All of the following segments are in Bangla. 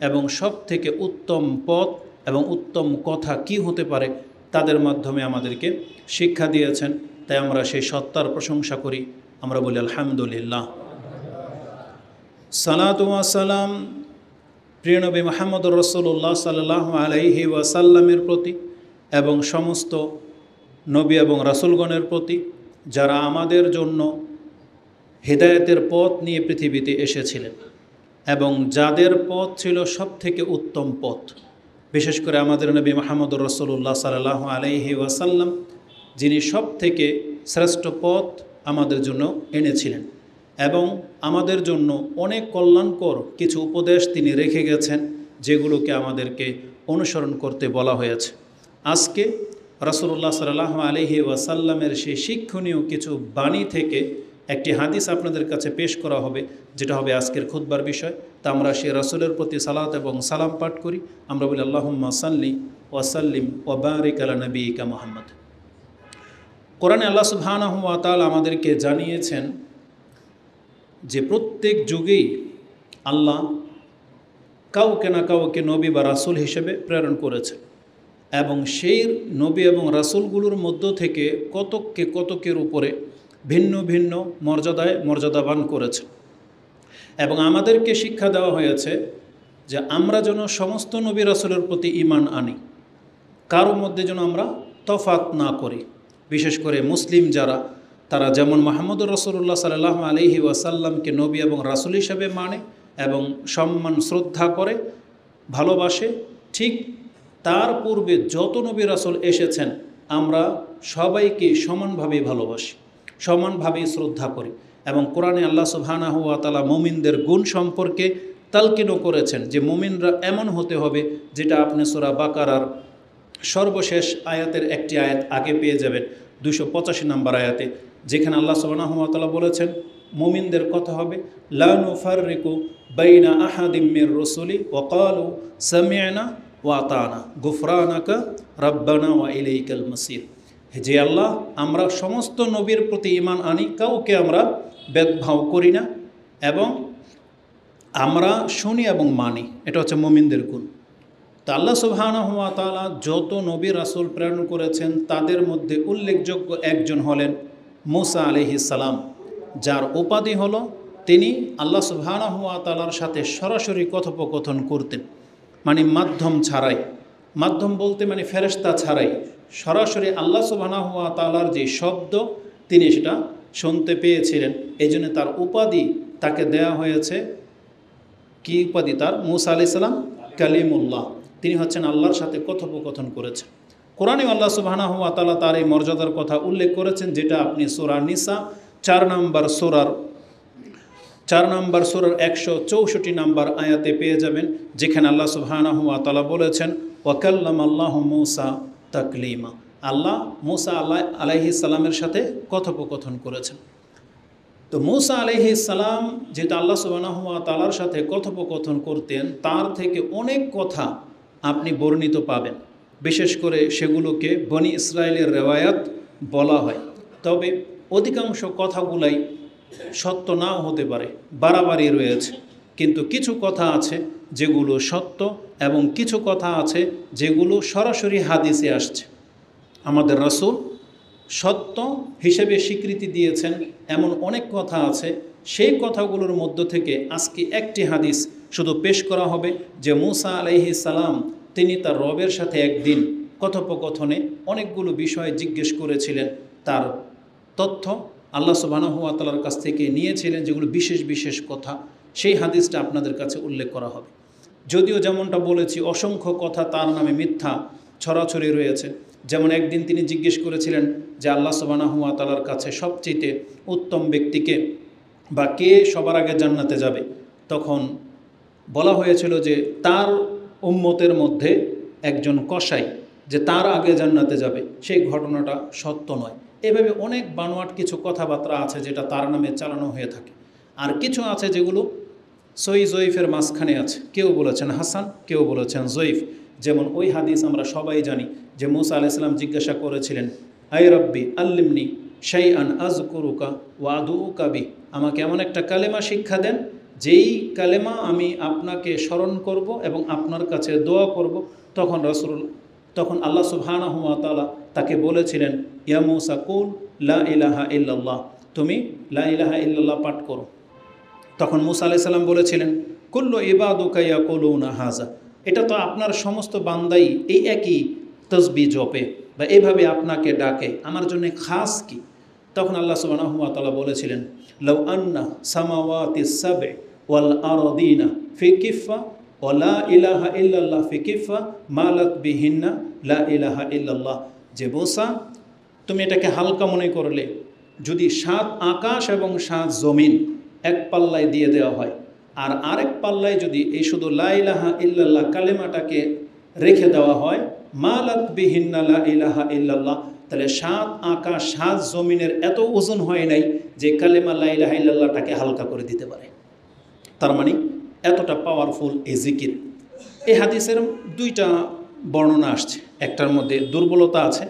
এবং সব থেকে উত্তম পথ এবং উত্তম কথা কি হতে পারে তাদের মাধ্যমে আমাদেরকে শিক্ষা দিয়েছেন। তাই আমরা সেই সত্তার প্রশংসা করি, আমরা বলি আলহামদুলিল্লাহ। সালাতু ওয়া সালাম প্রিয় নবী মুহাম্মদুর রাসূলুল্লাহ সাল্লাল্লাহু আলাইহি ওয়াসাল্লামের প্রতি এবং সমস্ত নবী এবং রাসূলগণের প্রতি, যারা আমাদের জন্য হিদায়াতের পথ নিয়ে পৃথিবীতে এসেছিলেন এবং যাদের পথ ছিল সব থেকে উত্তম পথ। বিশেষ করে আমাদের নবী মুহাম্মদুর রাসূলুল্লাহ সাল্লাল্লাহু আলাইহি ওয়াসাল্লাম, যিনি সব থেকে শ্রেষ্ঠ পথ আমাদের জন্য এনেছিলেন এবং আমাদের জন্য অনেক কল্যাণকর কিছু উপদেশ তিনি রেখে গেছেন, যেগুলোকে আমাদেরকে অনুসরণ করতে বলা হয়েছে। আজকে রাসূলুল্লাহ সাল্লাল্লাহু আলাইহি ওয়াসাল্লামের সেই শিক্ষণীয় কিছু বাণী থেকে একটি হাদিস আপনাদের কাছে পেশ করা হবে, যেটা হবে আজকের খুতবার বিষয়। তা আমরা সেই রাসূলের প্রতি সালাত এবং সালাম পাঠ করি। আমরা বলি আল্লাহুম্মা সাল্লি ওয়া সাল্লিম ওয়া বারিক আলা নবিয়িকা মুহাম্মদ। কোরআনে আল্লাহ সুবহানাহু ওয়া তাআলা আমাদেরকে জানিয়েছেন যে প্রত্যেক যুগেই আল্লাহ কাউকে না কাউকে নবী বা রাসূল হিসেবে প্রেরণ করেছেন এবং সেই নবী এবং রাসূলগুলোর মধ্য থেকে কতকের উপরে ভিন্ন ভিন্ন মর্যাদাবান করেছে এবং আমাদেরকে শিক্ষা দেওয়া হয়েছে যে আমরা যেন সমস্ত নবী রাসূলের প্রতি ঈমান আনি, কারোর মধ্যে যেন আমরা তফাৎ না করি। বিশেষ করে মুসলিম যারা, তারা যেমন মুহাম্মদুর রাসূলুল্লাহ সাল্লাল্লাহু আলাইহি ওয়াসাল্লামকে নবী এবং রাসূল হিসেবে মানে এবং সম্মান শ্রদ্ধা করে ভালোবাসে, ঠিক তার পূর্বে যত নবী রাসূল এসেছেন আমরা সবাইকে সমানভাবে ভালোবাসি, সমানভাবে শ্রদ্ধা করি। এবং কোরআনে আল্লাহ সুবহানাহু ওয়া তাআলা মুমিনদের গুণ সম্পর্কে তালকিনও করেছেন যে মুমিনরা এমন হতে হবে, যেটা আপনি সূরা বাকারার সর্বশেষ আয়াতের একটি আয়াত আগে পেয়ে যাবেন, 285 নম্বর আয়াতে, যেখানে আল্লাহ সুবহানাহু ওয়া তাআলা বলেছেন মুমিনদের কথা হবে লা নুফাররিকু বাইনা আহাদিম মির রাসূলি ওয়া ক্বালু সামি'না ওয়া আতানা গুফরানাকা রাব্বানা ওয়া ইলাইকাল মাসির। যে আল্লাহ, আমরা সমস্ত নবীর প্রতি ঈমান আনি, কাউকে আমরা ভেদভাব করি না এবং আমরা শুনি এবং মানি। এটা হচ্ছে মুমিনদের গুণ। তা আল্লাহ সুবহানাহু ওয়া তাআলা যত নবী রাসূল প্রেরণ করেছেন তাদের মধ্যে উল্লেখযোগ্য একজন হলেন মূসা আলাইহিস সালাম, যার উপাধি হলো তিনি আল্লাহ সুবহানাহু ওয়া তাআলার সাথে সরাসরি কথোপকথন করতেন, মানে মাধ্যম ছাড়াই। মাধ্যম বলতে মানে ফেরেশতা ছাড়াই সরাসরি আল্লাহ সুবহানাহু ওয়া তাআলার যে শব্দ তিনি সেটা শুনতে পেয়েছিলেন। এই জন্য তার উপাধি তাকে দেয়া হয়েছে, কি উপাধি তার? মূসা আলাইহিস সালাম কালিমুল্লাহ। তিনি হচ্ছেন আল্লাহর সাথে কথোপকথন করেছেন। কোরআনে আল্লাহ সুবহানাহু ওয়া তাআলা তার এই মর্যাদার কথা উল্লেখ করেছেন, যেটা আপনি সূরা নিসা 4 নম্বর সূরার 164 নম্বর আয়াতে পেয়ে যাবেন, যেখানে আল্লাহ সুবহানাহু ওয়া তাআলা বলেছেন ওয়া কাল্লামাল্লাহু মূসা তাকলিমা। আল্লাহ মূসা আলাইহিস সালামের সাথে কথোপকথন করেছেন। তো মূসা আলাইহিস সালাম যেটা আল্লাহ সুবহানাহু ওয়া তাআলার সাথে কথোপকথন করতেন, তার থেকে অনেক কথা আপনি বর্ণিত পাবেন। বিশেষ করে সেগুলোকে বনি ইসরায়েলের রেওয়ায়াত বলা হয়। তবে অধিকাংশ কথাগুলাই সত্য নাও হতে পারে, বাড়াবাড়ি রয়েছে। কিন্তু কিছু কথা আছে যেগুলো সত্য এবং কিছু কথা আছে যেগুলো সরাসরি হাদিসে আসছে। আমাদের রাসূল সত্য হিসেবে স্বীকৃতি দিয়েছেন এমন অনেক কথা আছে। সেই কথাগুলোর মধ্য থেকে আজকে একটি হাদিস শুধু পেশ করা হবে, যে মূসা আলাইহিস সালাম তিনি তার রবের সাথে একদিন কথোপকথনে অনেকগুলো বিষয় জিজ্ঞেস করেছিলেন। তার তথ্য আল্লাহ সুবহানাহু ওয়া তাআলার কাছ থেকে নিয়েছিলেন, যেগুলো বিশেষ বিশেষ কথা। সেই হাদিসটা আপনাদের কাছে উল্লেখ করা হবে। যদিও যেমনটা বলেছি, অসংখ্য কথা তার নামে মিথ্যা ছড়াছড়ি রয়েছে। যেমন একদিন তিনি জিজ্ঞেস করেছিলেন যে আল্লাহ সুবহানাহু ওয়া তাআলার কাছে সবচেয়ে উত্তম ব্যক্তিকে বা কে সবার আগে জান্নাতে যাবে। তখন বলা হয়েছিল যে তার উম্মতের মধ্যে একজন কসাই, যে তার আগে জান্নাতে যাবে। সেই ঘটনাটা সত্য নয়। এভাবে অনেক বানোয়াট কিছু কথাবার্তা আছে যেটা তার নামে চালানো হয়ে থাকে। আর কিছু আছে যেগুলো সহি জয়ীফের মাঝখানে আছে। কেউ বলেছেন হাসান, কেউ বলেছেন জয়ীফ। যেমন ওই হাদিস আমরা সবাই জানি যে মূসা আলাইহিস সালাম জিজ্ঞাসা করেছিলেন, আই রব্বি আল্লিমনি শাইআন আযকুরুকা ওয়া আদউকা বি, আমাকে এমন একটা কালেমা শিক্ষা দেন যেই কালেমা আমি আপনাকে স্মরণ করব এবং আপনার কাছে দোয়া করব, তখন আল্লাহ সুবহানাহু ওয়া তাআলা তাকে বলেছিলেন, ইয়া মূসা কুল লা ইলাহা ইল্লাল্লাহ, তুমি লা ইলাহা ইল্লাল্লাহ পাঠ করো। তখন মূসা আলাইহিস সালাম বলেছিলেন, কুল্লু ইবাদুকা ইয়াকুলুনা হাযা, এটা তো আপনার সমস্ত বান্দাই এই একই তসবিহ জপে বা এইভাবে আপনাকে ডাকে, আমার জন্য খাস কি? তখন আল্লাহ সুবহানাহু ওয়া তাআলা বলেছিলেন, লাউ আন্না সামাওয়াতিস সাব'i ওয়াল আরদিনা ফি কিফা ওয়া লা ইলাহা ইল্লাল্লাহ ফি কিফা মালাত বিহিন্না লা ইলাহা ইল্লাল্লাহ, যে মূসা তুমি এটাকে হালকা মনে করলে, যদি 7 আকাশ এবং 7 জমিন এক পাল্লায় দিয়ে দেওয়া হয়, আর আরেক পাল্লায় যদি এই শুধু লা ইলাহা ইল্লাল্লাহ কালেমাটাকে রেখে দেওয়া হয়, মালাত বিহিন্না লা ইলাহা ইল্লাল্লাহ, তাহলে 7 আকাশ 7 জমিনের এত ওজন হয় নাই যে কালেমা লা ইলাহা ইল্লাল্লাহটাকে হালকা করে দিতে পারে। তার মানে এতটা পাওয়ারফুল এই জিকির। এই হাদিসের 2টা বর্ণনা আসছে, একটার মধ্যে দুর্বলতা আছে,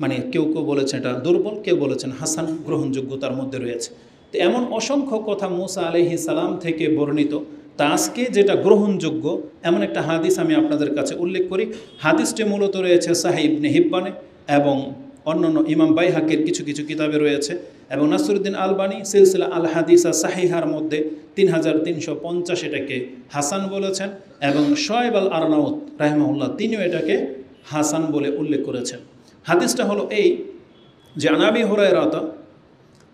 মানে কেউ কেউ বলেছেন এটা দুর্বল, কেউ বলেছেন হাসান, গ্রহণযোগ্যতার মধ্যে রয়েছে। তো এমন অসংখ্য কথা মূসা আলাইহিস সালাম থেকে বর্ণিত, তা আজকে যেটা গ্রহণযোগ্য এমন একটা হাদিস আমি আপনাদের কাছে উল্লেখ করি। হাদিসটি মূলত রয়েছে সাহিহ ইবনে হিব্বানে এবং অন্যান্য ইমাম বাইহাকির কিছু কিছু কিতাবে রয়েছে, এবং নাসিরউদ্দিন আলবানী সিলসিলা আল হাদিসা সাহিহার মধ্যে 3350 এটাকে হাসান বলেছেন, এবং শোয়েব আল আরনাউত রাহিমাহুল্লাহ তিনিও এটাকে হাসান বলে উল্লেখ করেছেন। হাদিসটা হলো এই যে, আন আবি হুরায়রাতা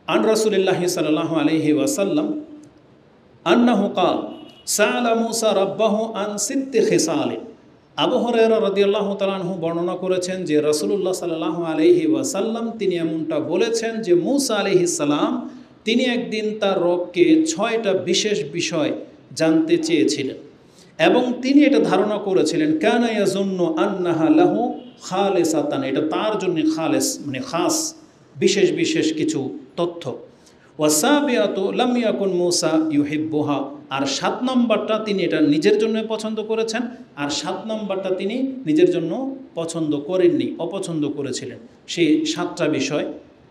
আন রাসূলিল্লাহি সাল্লাল্লাহু আলাইহি ওয়াসাল্লাম আন্নাহু ক্বাল সাআলা মূসা রাব্বাহু আন সিত্তি খিসাল। আবু হুরায়রা রাদিয়াল্লাহু তাআলা আনহু বর্ণনা করেছেন যে রাসূলুল্লাহ সাল্লাল্লাহু আলাইহি ওয়াসাল্লাম তিনি এমনটা বলেছেন যে মূসা আলাইহিস সালাম তিনি একদিন তার রবকে 6টা বিশেষ বিষয় জানতে চেয়েছিলেন, এবং তিনি এটা ধারণা করেছিলেন কানা ইয়াজুন্নু আন্নাহা লাহু খালিসাতান, এটা তার জন্য খালেস মানে খাস বিশেষ বিশেষ কিছু তথ্য। ওয়াসাবিয়াতু লাম ইয়াকুন মূসা ইউহিব্বুহা, আর 7 নম্বরটা তিনি এটা নিজের জন্য পছন্দ করেছেন, আর 7 নম্বরটা তিনি নিজের জন্য পছন্দ করেননি, অপছন্দ করেছিলেন। সেই 7টা বিষয়,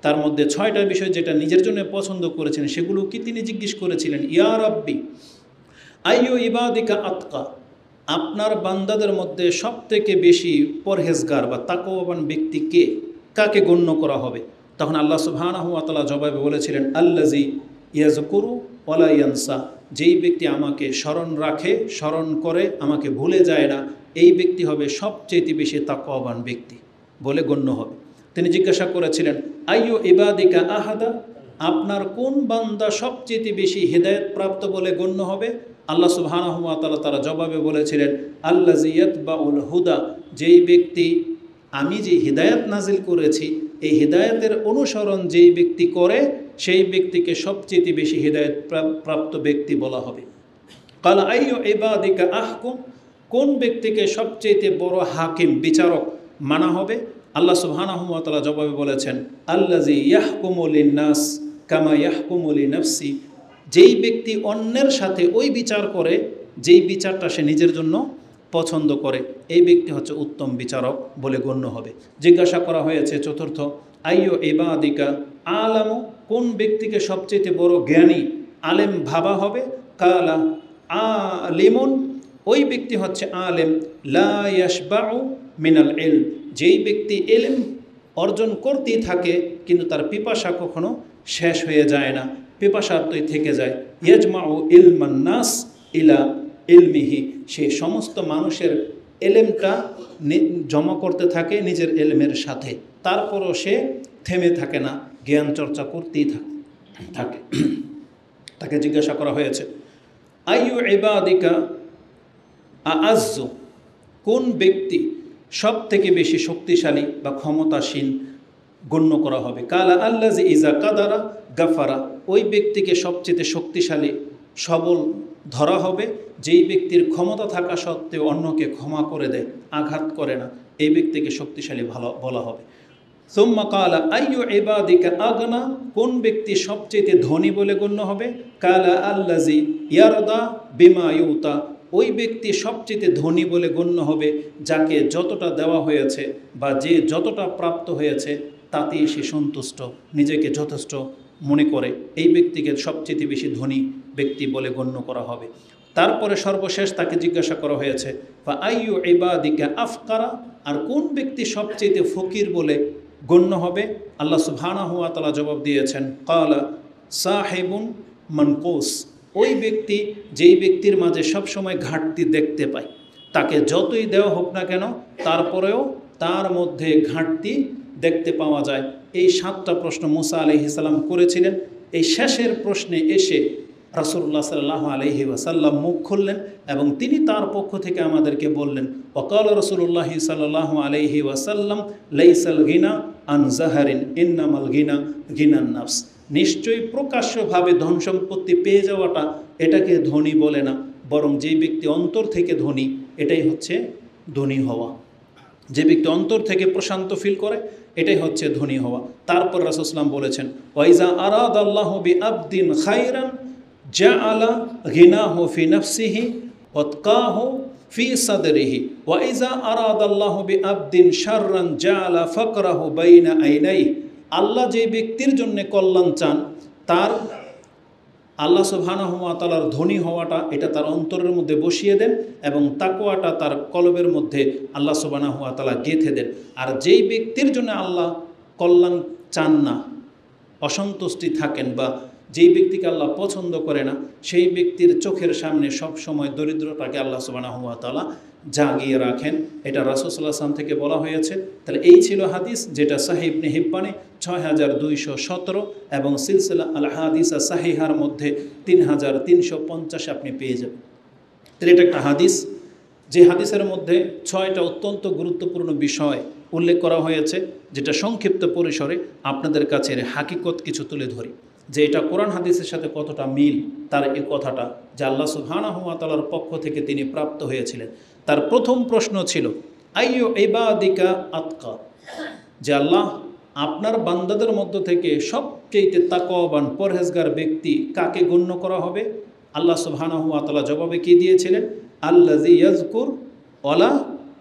তার মধ্যে 6টা বিষয় যেটা নিজের জন্য পছন্দ করেছেন সেগুলো কি তিনি জিজ্ঞেস করেছিলেন, ইয়া রাব্বি আইয়ু ইবাদিকা আতকা, আপনার বান্দাদের মধ্যে সবথেকে বেশি পরহেজগার বা তাকওয়াবান ব্যক্তি কে, কাকে গণ্য করা হবে? তখন আল্লাহ সুবহানাহু ওয়া তাআলা জবাবে বলেছিলেন, আল্লাজি ইয়াজকুরু ওয়ালা ইয়ানসা, যেই ব্যক্তি আমাকে স্মরণ রাখে, স্মরণ করে, আমাকে ভুলে যায় না, এই ব্যক্তি হবে সবচেয়ে বেশি তাকওয়াবান ব্যক্তি বলে গণ্য হবে। তিনি জিজ্ঞাসা করেছিলেন, আইয়ু ইবাদিকা আহাদা, আপনার কোন বান্দা সবচেয়ে বেশি হিদায়াত প্রাপ্ত বলে গণ্য হবে? আল্লাহ সুবহানাহু ওয়া তাআলা তারা জবাবে বলেছিলেন, আল্লাজি ইয়াতবাউল হুদা, যেই ব্যক্তি আমি যে হিদায়াত নাজিল করেছি এই হিদায়াতের অনুসরণ যেই ব্যক্তি করে সেই ব্যক্তিকে সবচেয়ে বেশি হিদায়াত প্রাপ্ত ব্যক্তি বলা হবে। কাল আইয়ু ইবাদিকা আহকুম, কোন ব্যক্তিকে সবচেয়ে বড় হাকিম বিচারক মানা হবে? আল্লাহ সুবহানাহু ওয়া তাআলা জবাবে বলেছেন, আল্লাজি ইয়াহকুমু লিন-নাস কামা ইয়াহকুমু লিনাফসি, যেই ব্যক্তি অন্যের সাথে ওই বিচার করে যেই বিচারটা সে নিজের জন্য পছন্দ করে, এই ব্যক্তি হচ্ছে উত্তম বিচারক বলে গণ্য হবে। জিজ্ঞাসা করা হয়েছে চতুর্থ, আইয়ু ইবাদিকা আলামু, কোন ব্যক্তিকে সবচেয়ে বড় জ্ঞানী আলেম ভাবা হবে? কালা আলিমুন, ওই ব্যক্তি হচ্ছে আলেম লা ইয়াশবাউ মিনাল ইলম, যেই ব্যক্তি ইলম অর্জন করতেই থাকে কিন্তু তার পিপাসা কখনো শেষ হয়ে যায় না, পিপাসার্থই থেকে যায়। ইয়াজমাউ ইলমান নাস ইলা ইলমিহি, সে সমস্ত মানুষের এলেমটা জমা করতে থাকে নিজের এলেমের সাথে, তারপরও সে থেমে থাকে না, জ্ঞান চর্চা করতেই থাকে। তাকে জিজ্ঞাসা করা হয়েছে, আইয়ু ইবাদিকা আআজ্জু, কোন ব্যক্তি সব থেকে বেশি শক্তিশালী বা ক্ষমতাসীন গণ্য করা হবে? কালা আল্লাজি ইজা কাদারা গাফারা, ওই ব্যক্তিকে সবচেয়ে শক্তিশালী সবল ধরা হবে যেই ব্যক্তির ক্ষমতা থাকা সত্ত্বেও অন্যকে ক্ষমা করে দেয়, আঘাত করে না, এই ব্যক্তিকে শক্তিশালী ভালো বলা হবে। সুম্মা কালা আইয়ু ইবাদিকা আগনা, কোন ব্যক্তি সবচেয়ে ধনী বলে গণ্য হবে? কালা আল্লাজি ইয়ারদা বিমা ইউতা, ওই ব্যক্তি সবচেয়ে ধনী বলে গণ্য হবে যাকে যতটা দেওয়া হয়েছে বা যে যতটা প্রাপ্ত হয়েছে তাতেই সে সন্তুষ্ট, নিজেকে যথেষ্ট মনে করে, এই ব্যক্তিকে সবচেয়ে বেশি ধনী ব্যক্তি বলে গণ্য করা হবে। তারপরে সর্বশেষ তাকে জিজ্ঞাসা করা হয়েছে বা আইয়ু ইবাদিকা আফকারা, আর কোন ব্যক্তি সবচেয়ে ফকির বলে গণ্য হবে? আল্লাহ সুবহানাহু ওয়া তাআলা জবাব দিয়েছেন, ক্বালা সাহিবুন মানকুস, ওই ব্যক্তি যেই ব্যক্তির মাঝে সবসময় ঘাটতি দেখতে পায়, তাকে যতই দেওয়া হোক না কেন তারপরেও তার মধ্যে ঘাটতি দেখতে পাওয়া যায়। এই 7টা প্রশ্ন মুসা আলাইহিস সালাম করেছিলেন। এই শেষের প্রশ্নে এসে রাসূলুল্লাহ সাল্লাল্লাহু আলাইহি ওয়াসাল্লাম মুখ খুললেন এবং তিনি তার পক্ষ থেকে আমাদেরকে বললেন, ওয়াকাল রাসূলুল্লাহ সাল্লাল্লাহু আলাইহি ওয়াসাল্লাম লাইসাল গিনা আন জাহারিন ইন্নামাল গিনা গিনান নাফস, নিশ্চয়ই প্রকাশ্যভাবে ধন সম্পত্তি পেয়ে যাওয়াটা এটাকে ধনী বলে না, বরং যেই ব্যক্তি অন্তর থেকে ধনী এটাই হচ্ছে ধনী হওয়া। যে ব্যক্তি অন্তর থেকে প্রশান্ত ফিল করে এটাই হচ্ছে ধনী হওয়া। তারপর রাসূল সাল্লাল্লাহু আলাইহি ওয়াসাল্লাম বলেছেন, ওয়াইজা আরাদাল্লাহু বিআবদিন খায়রান জাআলা গিনাহু ফি নাফসিহি ওয়াতকাহু ফি সাদরিহি ওয়াইজা আরাদাল্লাহু বিআবদিন শাররান জাআলা ফাকরাহু বাইনা আইনাইহি। আল্লাহ যে ব্যক্তির জন্য কল্যাণ চান তার আল্লাহ সুবহানাহু ওয়া তাআলার ধনী হওয়াটা এটা তার অন্তরের মধ্যে বসিয়ে দেন এবং তাকওয়াটা তার কলবের মধ্যে আল্লাহ সুবহানাহু ওয়া তাআলা গেঁথে দেন। আর যেই ব্যক্তির জন্য আল্লাহ কল্যাণ চান না, অসন্তুষ্টি থাকেন বা যেই ব্যক্তিকে আল্লাহ পছন্দ করে না, সেই ব্যক্তির চোখের সামনে সব সময় দরিদ্রতাকে আল্লাহ সুবহানাহু ওয়া তাআলা জাগিয়ে রাখেন। এটা রাসূল সাল্লাল্লাহু আলাইহি ওয়াসাল্লাম থেকে বলা হয়েছে। তাহলে এই ছিল হাদিস, যেটা সহিহ ইবনে হিব্বানে 6217 এবং সিলসিলা আল হাদিসা সাহিহার মধ্যে 3350 আপনি পেয়ে যাবেন। তাহলে এটা একটা হাদিস, যে হাদিসের মধ্যে 6টা অত্যন্ত গুরুত্বপূর্ণ বিষয় উল্লেখ করা হয়েছে, যেটা সংক্ষিপ্ত পরিসরে আপনাদের কাছে হাকিকত কিছু তুলে ধরি, যে এটা কোরআন হাদিসের সাথে কতটা মিল তার এই কথাটা, যে আল্লাহ সুবহানাহু ওয়া তাআলার পক্ষ থেকে তিনি প্রাপ্ত হয়েছিলেন। তার প্রথম প্রশ্ন ছিল আইয়ু ইবাদিকা আতকা, যে আল্লাহ আপনার বান্দাদের মধ্য থেকে সবচেয়ে তাকওয়াবান পরহেজগার ব্যক্তি কাকে গণ্য করা হবে? আল্লাহ সুবহানাহু ওয়া তাআলা জবাবে কি দিয়েছিলেন? আল্লাযী ইয়াযকুর ওয়ালা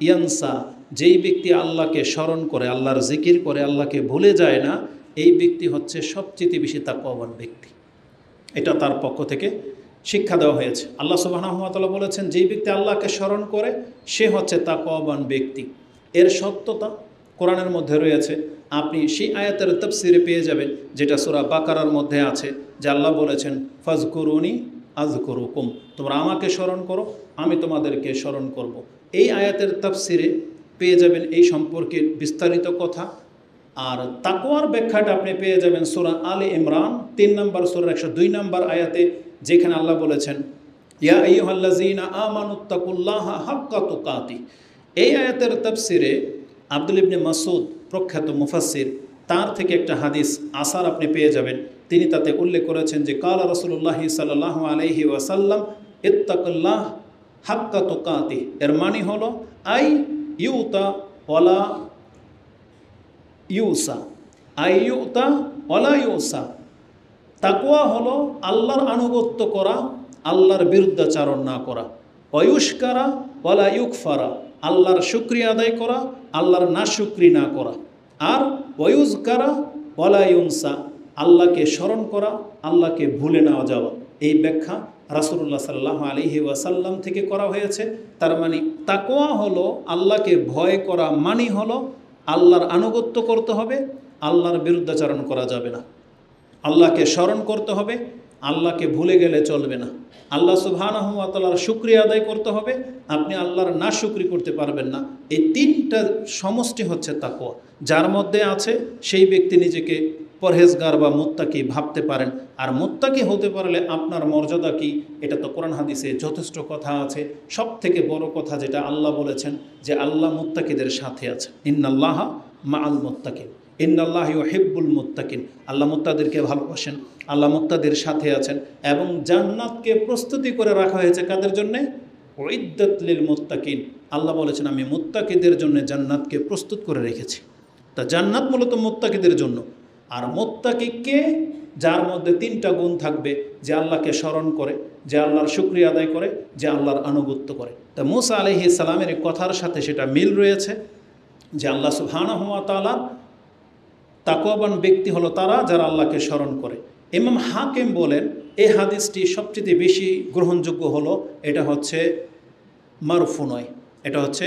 ইয়ানসা, যেই ব্যক্তি আল্লাহকে স্মরণ করে, আল্লাহর জিকির করে, আল্লাহকে ভুলে যায় না, এই ব্যক্তি হচ্ছে সবচেয়ে বেশি তাকওয়াবান ব্যক্তি। এটা তার পক্ষ থেকে শিক্ষা দেওয়া হয়েছে। আল্লাহ সুবহানাহু ওয়া তাআলা বলেছেন, যেই ব্যক্তি আল্লাহকে স্মরণ করে সে হচ্ছে তাকওয়াবান ব্যক্তি। এর সত্যতা কোরআনের মধ্যে রয়েছে। আপনি সেই আয়াতের তাফসিরে পেয়ে যাবেন, যেটা সূরা বাকারার মধ্যে আছে, যে আল্লাহ বলেছেন, ফাজকুরুনি আযকুরুকুম, তোমরা আমাকে স্মরণ করো আমি তোমাদেরকে স্মরণ করব। এই আয়াতের তাফসিরে পেয়ে যাবেন এই সম্পর্কে বিস্তারিত কথা। আর তাকওয়ার ব্যাখ্যাটা আপনি পেয়ে যাবেন সূরা আলে ইমরান 3 নম্বর সূরার 102 নম্বর আয়াতে, যেখানে আল্লাহ বলেছেন, ইয়া আইয়ুহাল্লাযীনা আমানুত্তাকুল্লাহা হাক্কা তুকাতি। এই আয়াতের তাফসিরে আব্দুল ইবনে মাসউদ প্রখ্যাত মুফাসসির, তার থেকে একটা হাদিস আসার আপনি পেয়ে যাবেন। তিনি তাতে উল্লেখ করেছেন যে কালা রাসূলুল্লাহ সাল্লাল্লাহু আলাইহি ওয়াসাল্লাম ইত্তাকুল্লাহ হাক্কা তুকাতি, এর মানে হলো আই ইউতা ওয়ালা ইউসা, আই ইউতা ওয়ালা ইউসা। তাকওয়া হলো আল্লাহর আনুগত্য করা, আল্লাহর বিরুদ্ধাচারণ না করা। ওয়ুশকারা ওয়ালা ইউকফারা, আল্লাহর শুকরিয়া আদায় করা, আল্লাহর নাশুকরি না করা। আর ওয়ুজকারা ওয়ালা ইউনসা, আল্লাহকে স্মরণ করা, আল্লাহকে ভুলে না যাওয়া। এই ব্যাখ্যা রাসূলুল্লাহ সাল্লাল্লাহু আলাইহি ওয়াসাল্লাম থেকে করা হয়েছে। তার মানে তাকওয়া হলো আল্লাহকে ভয় করা, মানে হলো আল্লাহর আনুগত্য করতে হবে, আল্লাহর বিরুদ্ধাচরণ করা যাবে না, আল্লাহকে স্মরণ করতে হবে, আল্লাহকে ভুলে গেলে চলবে না, আল্লাহ সুবহানাহু ওয়া তাআলার শুকরিয়া আদায় করতে হবে, আপনি আল্লাহর নাশুকরি করতে পারবেন না। এই 3টা সমষ্টি হচ্ছে তাকওয়া। যার মধ্যে আছে সেই ব্যক্তি নিজেকে পরহেজগার বা মুত্তাকি ভাবতে পারেন। আর মুত্তাকি হতে পারলে আপনার মর্যাদা কি, এটা তো কোরআন হাদিসে যথেষ্ট কথা আছে। সব থেকে বড় কথা যেটা আল্লাহ বলেছেন, যে আল্লাহ মুত্তাকিদের সাথে আছে, ইন্নাল্লাহা মাআল মুত্তাকিন, ইন্নাল্লাহা ইউহিব্বুল মুত্তাকিন, আল্লাহ মুত্তাকিদেরকে ভালোবাসেন, আল্লাহ মুত্তাকিদের সাথে আছেন। এবং জান্নাতকে প্রস্তুতি করে রাখা হয়েছে কাদের জন্যে? উইদ্দাত লিল মুত্তাকিন, আল্লাহ বলেছেন আমি মুত্তাকিদের জন্য জান্নাতকে প্রস্তুত করে রেখেছি। তা জান্নাত মূলত মুত্তাকিদের জন্য। আর মুত্তাকি কে? যার মধ্যে 3টা গুণ থাকবে, যে আল্লাহকে স্মরণ করে, যে আল্লাহর শুকরিয়া আদায় করে, যে আল্লাহর আনুগত্য করে। তা মূসা আলাইহিস সালামের এই কথার সাথে সেটা মিল রয়েছে, যে আল্লাহ সুবহানাহু ওয়া তাআলা তাকওয়াবান ব্যক্তি হলো তারা যারা আল্লাহকে স্মরণ করে। ইমাম হাকিম বলেন, এই হাদিসটি সবচেয়ে বেশি গ্রহণযোগ্য হলো এটা হচ্ছে মারফু নয়, এটা হচ্ছে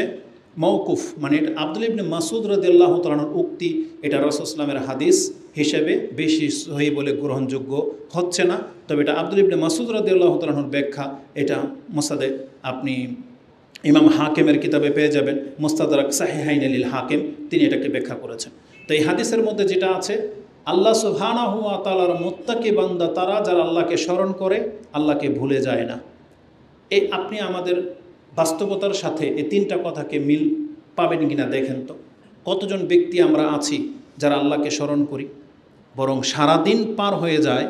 মওকুফ, মানে এটা আব্দুল্লাহ ইবনে মাসউদ রাদিয়াল্লাহু তাআলার উক্তি, এটা রাসূল সাল্লাল্লাহু আলাইহি ওয়াসাল্লামের হাদিস হিসেবে বেশি সহিহ বলে গ্রহণযোগ্য হচ্ছে না। তবে এটা আব্দুল্লাহ ইবনে মাসউদ রাদিয়াল্লাহু তাআলার ব্যাখ্যা, এটা মুসনাদে আপনি ইমাম হাকিমের কিতাবে পেয়ে যাবেন, মুস্তাদরাক সাহিহাইন লিল হাকিম, তিনি এটাকে ব্যাখ্যা করেছেন। তো এই হাদিসের মধ্যে যেটা আছে, আল্লাহ সুবহানাহু ওয়া তাআলার মুত্তাকি বান্দা তারা যারা আল্লাহকে স্মরণ করে, আল্লাহকে ভুলে যায় না। এই আপনি আমাদের বাস্তবতার সাথে এই তিনটা কথাকে মিল পাবেন কিনা দেখেন তো। কতজন ব্যক্তি আমরা আছি যারা আল্লাহকে স্মরণ করি, বরং সারাদিন পার হয়ে যায়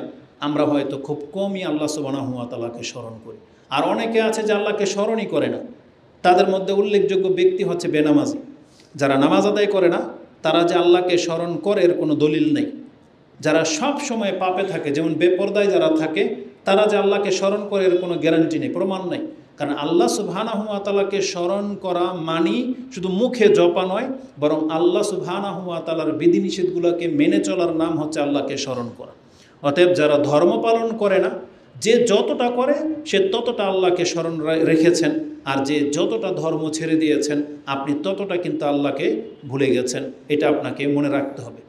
আমরা হয়তো খুব কমই আল্লাহ সুবহানাহু ওয়া তাআলাকে স্মরণ করি। আর অনেকে আছে যে আল্লাহকে স্মরণই করে না। তাদের মধ্যে উল্লেখযোগ্য ব্যক্তি হচ্ছে বেনামাজি। যারা নামাজ আদায় করে না তারা যে আল্লাহকে স্মরণ করে এর কোনো দলিল নেই। যারা সব সময় পাপে থাকে, যেমন বেপরদায় যারা থাকে, তারা যে আল্লাহকে স্মরণ করে এর কোনো গ্যারান্টি নেই, প্রমাণ নেই। কারণ আল্লাহ সুবহানাহু ওয়া তাআলাকে স্মরণ করা মানি শুধু মুখে জপা নয়, বরং আল্লাহ সুবহানাহু ওয়া তাআলার বিধিনিষেধগুলোকে মেনে চলার নাম হচ্ছে আল্লাহকে স্মরণ করা। অতএব যারা ধর্ম পালন করে না, যে যতটা করে সে ততটা আল্লাহকে স্মরণ রেখেছেন, আর যে যতটা ধর্ম ছেড়ে দিয়েছেন আপনি ততটা কিন্তু আল্লাহকে ভুলে গেছেন। এটা আপনাকে মনে রাখতে হবে।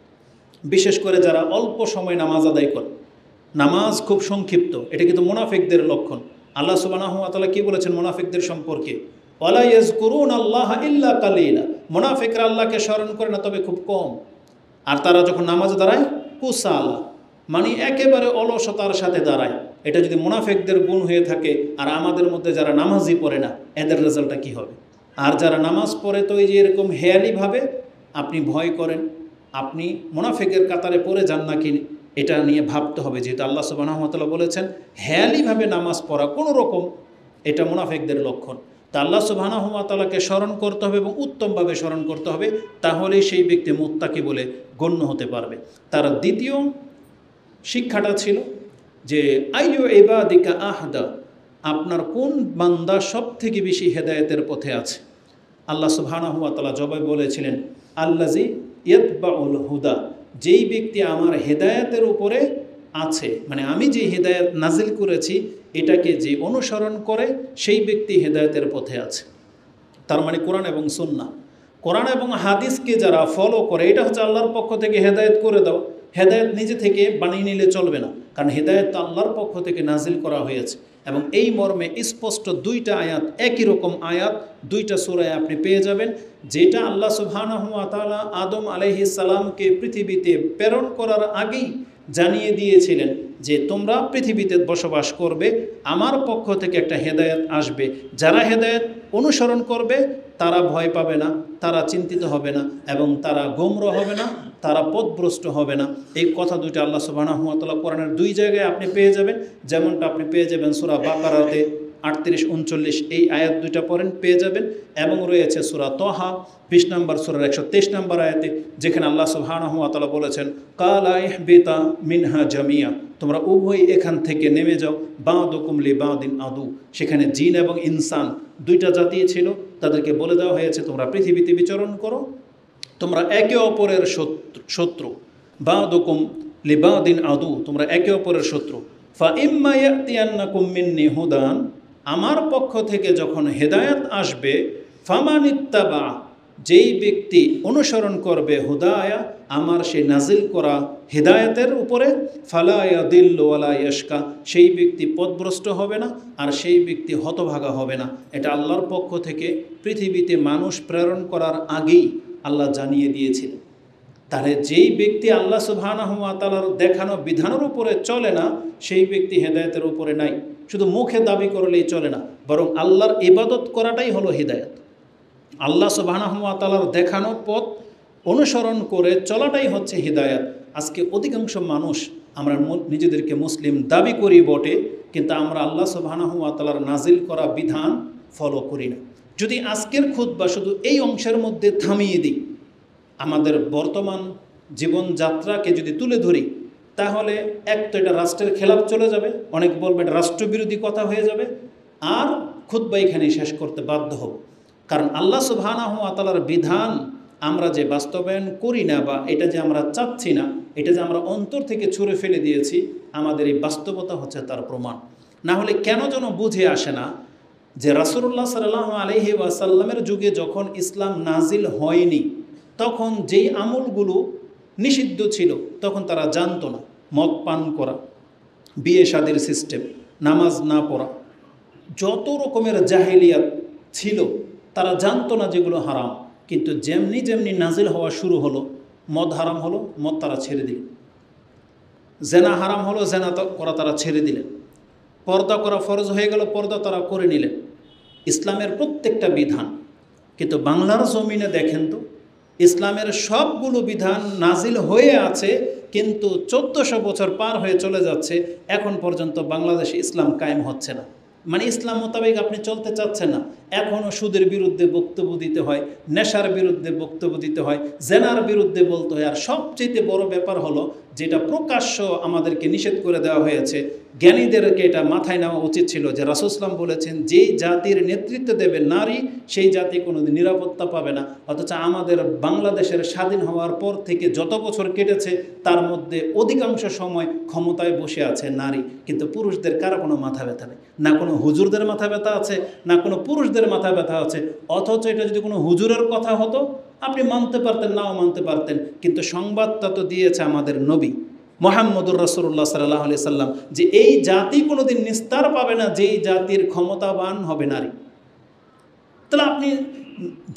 বিশেষ করে যারা অল্প সময় নামাজ আদায় করে, নামাজ খুব সংক্ষিপ্ত, এটা কিন্তু মুনাফিকদের লক্ষণ। আল্লাহ সুবহানাহু ওয়া তাআলা কি বলেছেন মুনাফিকদের সম্পর্কে? ওয়ালা ইয়াযকুরুনাল্লাহা ইল্লা কালিলা, মুনাফিকরা আল্লাহকে স্মরণ করে না তবে খুব কম। আর তারা যখন নামাজে দাঁড়ায় কুসালা, মানে একেবারে অলসতার সাথে দাঁড়ায়। এটা যদি মুনাফিকদের গুণ হয়ে থাকে, আর আমাদের মধ্যে যারা নামাজই পড়ে না, এদের রেজাল্টটা কী হবে? আর যারা নামাজ পড়ে তো এই যে এরকম হেয়ালিভাবে আপনি ভয় করেন, আপনি মুনাফিকের কাতারে পড়ে যান নাকি, এটা নিয়ে ভাবতে হবে। যেহেতু আল্লাহ সুবহানাহু ওয়া তাআলা বলেছেন হেয়ালিভাবে নামাজ পড়া কোনো রকম, এটা মুনাফিকদের লক্ষণ। তা আল্লাহ সুবহানাহু ওয়া তাআলাকে স্মরণ করতে হবে এবং উত্তমভাবে স্মরণ করতে হবে, তাহলেই সেই ব্যক্তি মুত্তাকি বলে গণ্য হতে পারবে। তার দ্বিতীয় শিক্ষাটা ছিল যে আইয়ু ইবাদিকা আহদা, আপনার কোন বান্দা সব থেকে বেশি হেদায়েতের পথে আছে। আল্লাহ সুবহানাহু ওয়া তাআলা জবাবে বলেছিলেন আল্লাযী ইয়াতবাউল হুদা, যেই ব্যক্তি আমার হেদায়েতের উপরে আছে, মানে আমি যে হেদায়েত নাজিল করেছি এটাকে যে অনুসরণ করে সেই ব্যক্তি হেদায়েতের পথে আছে। তার মানে কোরআন এবং সুন্নাহ, কোরআন এবং হাদিসকে যারা ফলো করে, এটা হচ্ছে আল্লাহর পক্ষ থেকে হেদায়েত করে দাও। হেদায়েত নিজে থেকে বানিয়ে নিলে চলবে না, কারণ হেদায়েত তো আল্লাহর পক্ষ থেকে নাজিল করা হয়েছে। এবং এই মর্মে স্পষ্ট দুইটা আয়াত, একই রকম আয়াত দুইটা সূরায় আপনি পেয়ে যাবেন, যেটা আল্লাহ সুবহানাহু ওয়া তাআলা আদম আলাইহিস সালামকে পৃথিবীতে প্রেরণ করার আগেই জানিয়ে দিয়েছিলেন যে তোমরা পৃথিবীতে বসবাস করবে, আমার পক্ষ থেকে একটা হেদায়েত আসবে। যারা হেদায়েত অনুসরণ করবে তারা ভয় পাবে না, তারা চিন্তিত হবে না, এবং তারা গোমরা হবে না, তারা পথভ্রষ্ট হবে না। এই কথা দুইটা আল্লাহ সুবহানাহু ওয়া তাআলা কোরআনের দুই জায়গায় আপনি পেয়ে যাবেন। যেমনটা আপনি পেয়ে যাবেন সূরা বাকারাতে 38-39, এই আয়াত দুইটা পড়েন পেয়ে যাবেন। এবং রয়েছে সূরা তাহা 20 নম্বর সূরার 123 নম্বর আয়াতে, যেখানে আল্লাহ সুবহানাহু ওয়া তাআলা বলেছেন কালা ইহবিতা মিনহা জামিয়া, তোমরা উভয় এখান থেকে নেমে যাও, বাদুকুম লিবাদিন আদু। সেখানে জিন এবং ইনসান দুইটা জাতি ছিল, তাদেরকে বলে দেওয়া হয়েছে তোমরা পৃথিবীতে বিচরণ করো, তোমরা একে অপরের শত্রু। বাদুকুম লিবাদিন আদু, তোমরা একে অপরের শত্রু। ফা ইম্মা ইয়াতিয়ান্নাকুম মিন্নি হুদান, আমার পক্ষ থেকে যখন হেদায়েত আসবে, ফামানিত্তাবা, যেই ব্যক্তি অনুসরণ করবে হুদায়া, আমার সেই নাজিল করা হেদায়েতের উপরে, ফালা ইয়াদিল্লু ওয়ালা ইয়াশকা, সেই ব্যক্তি পথভ্রষ্ট হবে না আর সেই ব্যক্তি হতভাগা হবে না। এটা আল্লাহর পক্ষ থেকে পৃথিবীতে মানুষ প্রেরণ করার আগেই আল্লাহ জানিয়ে দিয়েছিলেন। তাহলে যেই ব্যক্তি আল্লাহ সুবহানাহু ওয়া তাআলার দেখানো বিধানের উপরে চলে না, সেই ব্যক্তি হেদায়েতের উপরে নাই। শুধু মুখে দাবি করলেই চলে না, বরং আল্লাহর ইবাদত করাটাই হলো হিদায়াত। আল্লাহ সুবহানাহু ওয়া তাআলার দেখানো পথ অনুসরণ করে চলাটাই হচ্ছে হিদায়াত। আজকে অধিকাংশ মানুষ আমরা নিজেদেরকে মুসলিম দাবি করি বটে, কিন্তু আমরা আল্লাহ সুবহানাহু ওয়া তাআলার নাজিল করা বিধান ফলো করি না। যদি আজকের খুতবা শুধু এই অংশের মধ্যে থামিয়ে দিই, আমাদের বর্তমান জীবনযাত্রাকে যদি তুলে ধরি, তাহলে এক তো এটা রাষ্ট্রের খেলাফ চলে যাবে, অনেক বলবে এটা রাষ্ট্রবিরোধী কথা হয়ে যাবে, আর খুতবা এখানেই শেষ করতে বাধ্য হব। কারণ আল্লাহ সুবহানাহু ওয়া তাআলার বিধান আমরা যে বাস্তবায়ন করি না, বা এটা যে আমরা চাচ্ছি না, এটা যে আমরা অন্তর থেকে ছুঁড়ে ফেলে দিয়েছি, আমাদের এই বাস্তবতা হচ্ছে তার প্রমাণ। না হলে কেন যেন বুঝে আসে না যে রাসূলুল্লাহ সাল্লাল্লাহু আলাইহি ওয়াসাল্লামের যুগে যখন ইসলাম নাজিল হয়নি তখন যেই আমলগুলো নিষিদ্ধ ছিল তখন তারা জানতো না। মদ পান করা, বিয়ে শাদির সিস্টেম, নামাজ না পড়া, যত রকমের জাহেলিয়াত ছিল তারা জানতো না যেগুলো হারাম। কিন্তু যেমনি যেমনি নাজিল হওয়া শুরু হলো, মদ হারাম হলো, মদ তারা ছেড়ে দিল। জেনা হারাম হলো, জেনা করা তারা ছেড়ে দিলেন। পর্দা করা ফরজ হয়ে গেল, পর্দা তারা করে নিলেন। ইসলামের প্রত্যেকটা বিধান, কিন্তু বাংলার জমিনে দেখেন তো ইসলামের সবগুলো বিধান নাজিল হয়ে আছে, কিন্তু 1400 বছর পার হয়ে চলে যাচ্ছে, এখন পর্যন্ত বাংলাদেশে ইসলাম কায়েম হচ্ছে না। মানে ইসলাম মোতাবেক আপনি চলতে চাচ্ছেন না। এখনও সুদের বিরুদ্ধে বক্তব্য দিতে হয়, নেশার বিরুদ্ধে বক্তব্য দিতে হয়, জেনার বিরুদ্ধে বলতে হয়। আর সবচেয়ে বড় ব্যাপার হলো যেটা প্রকাশ্য আমাদেরকে নিষেধ করে দেওয়া হয়েছে, জ্ঞানীদেরকে এটা মাথায় নেওয়া উচিত ছিল যে রাসূল সাল্লাল্লাহু আলাইহি ওয়াসাল্লাম বলেছেন যেই জাতির নেতৃত্ব দেবে নারী সেই জাতি কোনোদিন নিরাপত্তা পাবে না। অথচ আমাদের বাংলাদেশের স্বাধীন হওয়ার পর থেকে যত বছর কেটেছে তার মধ্যে অধিকাংশ সময় ক্ষমতায় বসে আছে নারী, কিন্তু পুরুষদের কারো কোনো মাথা ব্যথা নেই। না কোনো হুজুরদের মাথা ব্যথা আছে, না কোনো পুরুষদের মাথা ব্যথা আছে। অথচ এটা যদি কোনো হুজুরের কথা হতো আপনি মানতে পারতেন, নাও মানতে পারতেন, কিন্তু সংবাদটা তো দিয়েছে আমাদের নবী মুহাম্মদুর রাসূলুল্লাহ সাল্লাল্লাহু আলাইহি সাল্লাম যে এই জাতি কোনোদিন নিস্তার পাবে না যেই জাতির ক্ষমতাবান হবে নারী। তাহলে আপনি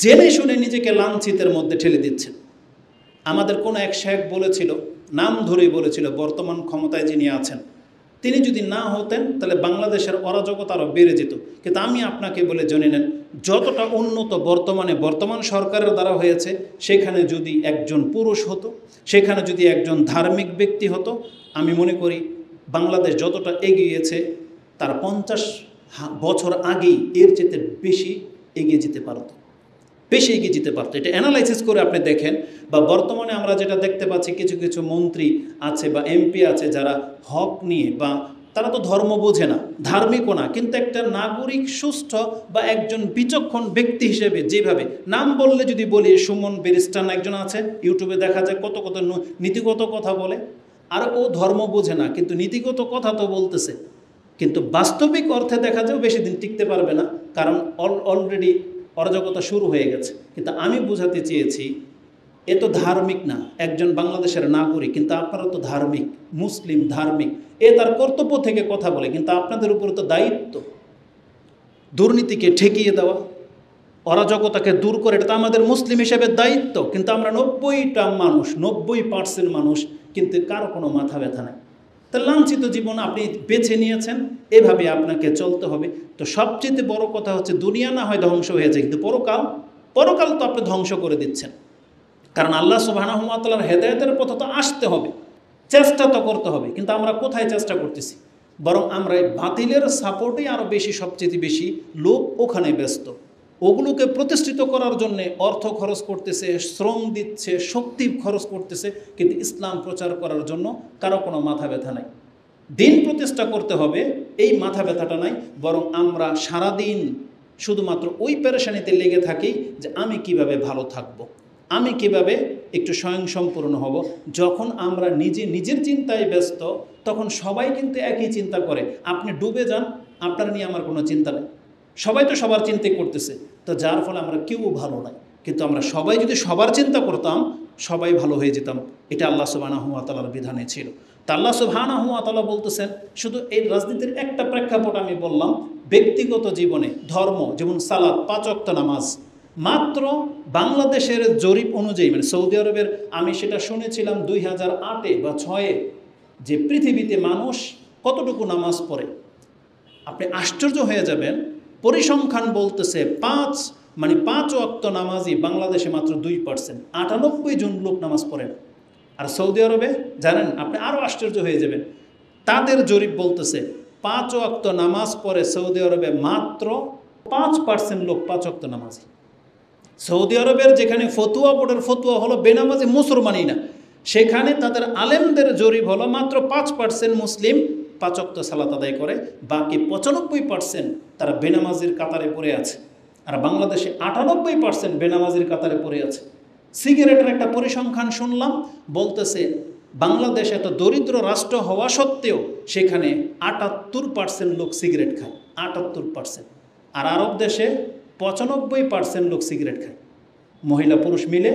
জেনে শুনে নিজেকে লাঞ্ছিতের মধ্যে ঠেলে দিচ্ছেন। আমাদের কোনো এক শেখ বলেছিল, নাম ধরেই বলেছিল, বর্তমান ক্ষমতায় যিনি আছেন তিনি যদি না হতেন তাহলে বাংলাদেশের অরাজকতা আরও বেড়ে যেত। কিন্তু আমি আপনাকে বলে জেনে নেন, যতটা উন্নত বর্তমান সরকারের দ্বারা হয়েছে, সেখানে যদি একজন পুরুষ হতো, সেখানে যদি একজন ধার্মিক ব্যক্তি হতো, আমি মনে করি বাংলাদেশ যতটা এগিয়েছে তার 50 বছর আগেই এর চেয়ে বেশি এগিয়ে যেতে পারতো, বেশি এগিয়ে যেতে পারতো। এটা অ্যানালাইসিস করে আপনি দেখেন। বা বর্তমানে আমরা যেটা দেখতে পাচ্ছি, কিছু কিছু মন্ত্রী আছে বা এমপি আছে যারা হক নিয়ে, বা তারা তো ধর্ম বোঝে না, ধার্মিকও না, কিন্তু একটা নাগরিক সুস্থ বা একজন বিচক্ষণ ব্যক্তি হিসেবে যেভাবে নাম বললে যদি বলি, সুমন ব্যারিস্টার একজন আছে, ইউটিউবে দেখা যায় কত কত নীতিগত কথা বলে। আর ও ধর্ম বোঝে না কিন্তু নীতিগত কথা তো বলতেছে, কিন্তু বাস্তবিক অর্থে দেখা যায় বেশি দিন টিকতে পারবে না, কারণ অলরেডি অরাজকতা শুরু হয়ে গেছে। কিন্তু আমি বোঝাতে চেয়েছি এ তো ধার্মিক না, একজন বাংলাদেশের নাগরিক, কিন্তু আপনারা তো ধার্মিক, মুসলিম ধার্মিক, এ তার কর্তব্য থেকে কথা বলে, কিন্তু আপনাদের উপরে তো দায়িত্ব দুর্নীতিকে ঠেকিয়ে দেওয়া, অরাজকতাকে দূর করে, এটা তো আমাদের মুসলিম হিসেবে দায়িত্ব। কিন্তু আমরা 90% মানুষ, কিন্তু কারো কোনো মাথা ব্যথা নেই। তা লাঞ্ছিত জীবন আপনি বেছে নিয়েছেন, এভাবে আপনাকে চলতে হবে। তো সবচেয়ে বড় কথা হচ্ছে দুনিয়া না হয় ধ্বংস হয়েছে, কিন্তু পরকাল তো আপনি ধ্বংস করে দিচ্ছেন। কারণ আল্লাহ সুবহানাহু ওয়া তাআলার হেদায়েতের পথে তো আসতে হবে, চেষ্টা তো করতে হবে। কিন্তু আমরা কোথায় চেষ্টা করতেছি? বরং আমরা এই বাতিলের সাপোর্টেই আরও বেশি, সবচেয়ে বেশি লোক ওখানে ব্যস্ত। ওগুলোকে প্রতিষ্ঠিত করার জন্যে অর্থ খরচ করতেছে, শ্রম দিচ্ছে, শক্তি খরচ করতেছে, কিন্তু ইসলাম প্রচার করার জন্য কারো কোনো মাথা ব্যথা নাই। দিন প্রতিষ্ঠা করতে হবে, এই মাথা ব্যথাটা নাই। বরং আমরা সারাদিন শুধুমাত্র ওই পেরেশানিতে লেগে থাকি যে আমি কিভাবে ভালো থাকব, আমি কিভাবে একটু স্বয়ংসম্পূর্ণ হব। যখন আমরা নিজের চিন্তায় ব্যস্ত, তখন সবাই কিন্তু একই চিন্তা করে। আপনি ডুবে যান, আপনার নিয়ে আমার কোনো চিন্তা নেই, সবাই তো সবার চিন্তাই করতেছে। তো যার ফলে আমরা কেউ ভালো নাই। কিন্তু আমরা সবাই যদি সবার চিন্তা করতাম, সবাই ভালো হয়ে যেতাম। এটা আল্লাহ সুবহানাহু ওয়া তাআলার বিধানে ছিল। তা আল্লাহ সুবহানাহু ওয়া তাআলা বলতেছেন, শুধু এই রাজনীতির একটা প্রেক্ষাপট আমি বললাম, ব্যক্তিগত জীবনে ধর্ম, যেমন সালাত, 5 ওয়াক্ত নামাজ, মাত্র বাংলাদেশের জরিপ অনুযায়ী, মানে সৌদি আরবের, আমি সেটা শুনেছিলাম 2008 বা 2006 যে পৃথিবীতে মানুষ কতটুকু নামাজ পড়ে, আপনি আশ্চর্য হয়ে যাবেন। পরিসংখ্যান বলতেছে 5 ওয়াক্ত নামাজই বাংলাদেশে মাত্র 2%, 98 জন লোক নামাজ পড়ে না। আর সৌদি আরবে জানেন, আপনি আরও আশ্চর্য হয়ে যাবেন, তাদের জরিপ বলতেছে 5 ওয়াক্ত নামাজ পড়ে সৌদি আরবে মাত্র 5% লোক 5 ওয়াক্ত নামাজি। সৌদি আরবের যেখানে ফতুয়া বোর্ডের ফতুয়া হলো বেনামাজি মুসলমানই না, সেখানে তাদের আলেমদের জরিপ হলো মাত্র 5% মুসলিম 5 ওয়াক্ত সালাত আদায় করে, বাকি 95% তারা বেনামাজির কাতারে পড়ে আছে। আর বাংলাদেশে 98% বেনামাজির কাতারে পড়ে আছে। সিগারেটের একটা পরিসংখ্যান শুনলাম, বলতেছে বাংলাদেশ এত দরিদ্র রাষ্ট্র হওয়া সত্ত্বেও সেখানে ৭৮% লোক সিগারেট খায়, ৭৮%। আর আরব দেশে ৯৫% লোক সিগারেট খায়, মহিলা পুরুষ মিলে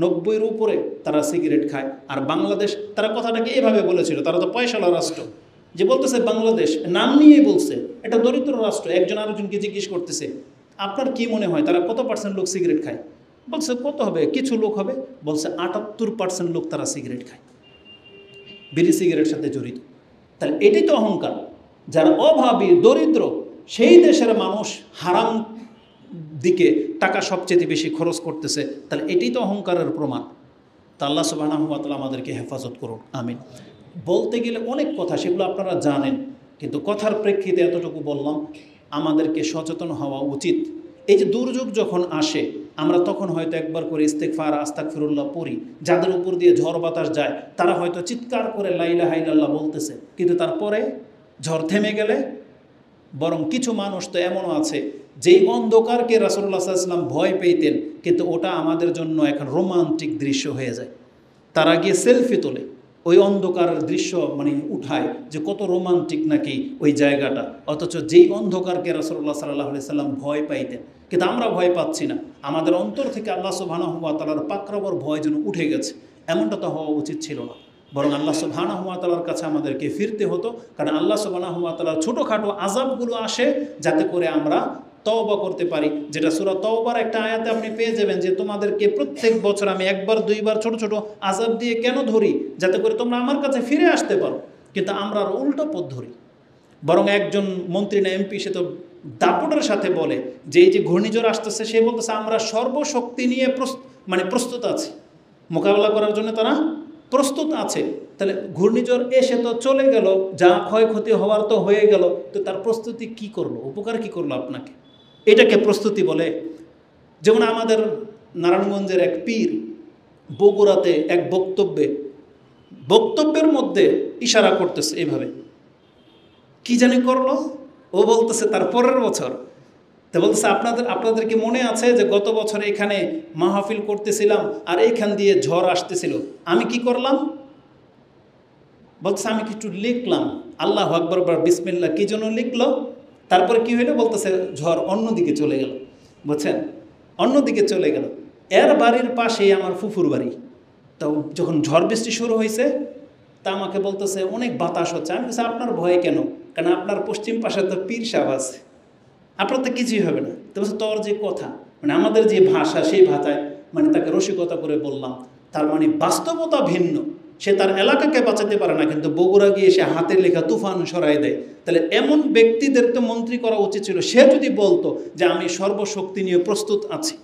৯০-এর উপরে তারা সিগারেট খায়। আর বাংলাদেশ, তারা কথাটাকে এভাবে বলেছিল, তারা তো পয়সাওয়ালা রাষ্ট্র, যে বলতেছে বাংলাদেশ নাম নিয়েই বলছে এটা দরিদ্র রাষ্ট্র। একজন আরেকজনকে জিজ্ঞেস করতেছে আপনার কি মনে হয় তারা কত পার্সেন্ট লোক সিগারেট খায়? বলছে কত হবে, কিছু লোক হবে। বলছে ৭৮% লোক তারা সিগারেট খায়, বিড়ি সিগারেটের সাথে জড়িত। তাহলে এটাই তো অহংকার। যারা অভাবী দরিদ্র সেই দেশের মানুষ হারাম দিকে টাকা সবচেয়ে বেশি খরচ করতেছে, তাহলে এটাই তো অহংকারের প্রমাণ। তা আল্লাহ সুবহানাহু ওয়া তাআলা আমাদেরকে হেফাজত করুন, আমিন। বলতে গেলে অনেক কথা, সেগুলো আপনারা জানেন, কিন্তু কথার প্রেক্ষিতে এতটুকু বললাম, আমাদেরকে সচেতন হওয়া উচিত। এই যে দুর্যোগ যখন আসে আমরা তখন হয়তো একবার করে ইস্তেগফার আস্তাগফিরুল্লাহ পড়ি, যাদের উপর দিয়ে ঝড় বাতাস যায় তারা হয়তো চিৎকার করে লা ইলাহা ইল্লাল্লাহ বলতেছে, কিন্তু তারপরে ঝড় থেমে গেলে বরং কিছু মানুষ তো এমনও আছে যেই অন্ধকারকে রাসূলুল্লাহ সাল্লাল্লাহু আলাইহি ওয়াসাল্লাম ভয় পেতেন, কিন্তু ওটা আমাদের জন্য এখন রোমান্টিক দৃশ্য হয়ে যায়। তারা গিয়ে সেলফি তোলে, ওই অন্ধকারের দৃশ্য মানে উঠায় যে কত রোমান্টিক নাকি ওই জায়গাটা, অথচ যেই অন্ধকারকে রাসূলুল্লাহ সাল্লাল্লাহু আলাইহি ওয়াসাল্লাম ভয় পাইতেন, কিন্তু আমরা ভয় পাচ্ছি না। আমাদের অন্তর থেকে আল্লাহ সুবহানাহু ওয়া তাআলার পাকড়াবর ভয় যেন উঠে গেছে। এমনটা তো হওয়া উচিত ছিল না, বরং আল্লাহ সুবহানাহু ওয়া তাআলার কাছে আমাদেরকে ফিরতে হতো। কারণ আল্লাহ সুবহানাহু ওয়া তাআলার ছোটোখাটো আযাবগুলো আসে যাতে করে আমরা তওবা করতে পারি, যেটা সূরা তওবার একটা আয়াতে আপনি পেয়ে যাবেন যে তোমাদেরকে প্রত্যেক বছর আমি একবার দুইবার ছোট ছোট আযাব দিয়ে কেন ধরি, যাতে করে তোমরা আমার কাছে ফিরে আসতে পারো। কিন্তু আমরা আর উল্টো পথ ধরি। বরং একজন মন্ত্রী না এমপি, সে তো দাপটের সাথে বলে যে এই যে ঘূর্ণিঝড় আসতেছে, সে বলতেছে আমরা সর্বশক্তি নিয়ে প্রস্তুত আছি, মোকাবেলা করার জন্য তারা প্রস্তুত আছে। তাহলে ঘূর্ণিঝড় এসে তো চলে গেল, যা ক্ষয়ক্ষতি হওয়ার তো হয়ে গেল, তো তার প্রস্তুতি কি করলো, উপকার কি করলো আপনাকে? এটাকে প্রস্তুতি বলে? যেমন আমাদের নারায়ণগঞ্জের এক পীর বগুড়াতে এক বক্তব্যের মধ্যে ইশারা করতেছে এইভাবে, কি জানি করলো, ও বলতেছে তার পরের বছর তো বলতেছে আপনাদের কি মনে আছে যে গত বছর এখানে মাহফিল করতেছিলাম আর এইখান দিয়ে ঝড় আসতেছিল, আমি কি করলাম? বলতেছে আমি কিছু লিখলাম, আল্লাহু আকবার বা বিসমিল্লাহ, কি জন্য লিখলো? তারপরে কি হইলো? বলতেছে ঝড় অন্যদিকে চলে গেল, বুঝছেন, অন্যদিকে চলে গেল। এর বাড়ির পাশেই আমার ফুফুর বাড়ি। তো যখন ঝড় বৃষ্টি শুরু হয়েছে তা আমাকে বলতেছে অনেক বাতাস হচ্ছে। আমি বলছি আপনার ভয় কেন? কারণ আপনার পশ্চিম পাশে তো পীর সাহেব আছে, আপনার তো কিছুই হবে না। তো বলছে তোর যে কথা, মানে আমাদের যে ভাষা, সেই ভাষায় মানে তাকে রসিকতা করে বললাম। তার মানে বাস্তবতা ভিন্ন, সে তার এলাকাকে বাঁচাতে পারে না, কিন্তু বগুড়া গিয়ে সে হাতের লেখা তুফান সরাই দেয়। তাহলে এমন ব্যক্তিদের তো মন্ত্রী করা উচিত ছিল। সে যদি বলতো যে আমি সর্বশক্তি নিয়ে প্রস্তুত আছি,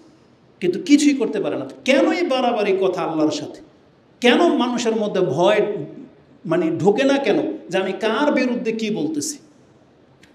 কিন্তু কিছুই করতে পারে না। কেন এই বাড়াবাড়ি কথা আল্লাহর সাথে? কেন মানুষের মধ্যে ভয় মানে ঢোকে না কেন, যে আমি কার বিরুদ্ধে কি বলতেছি?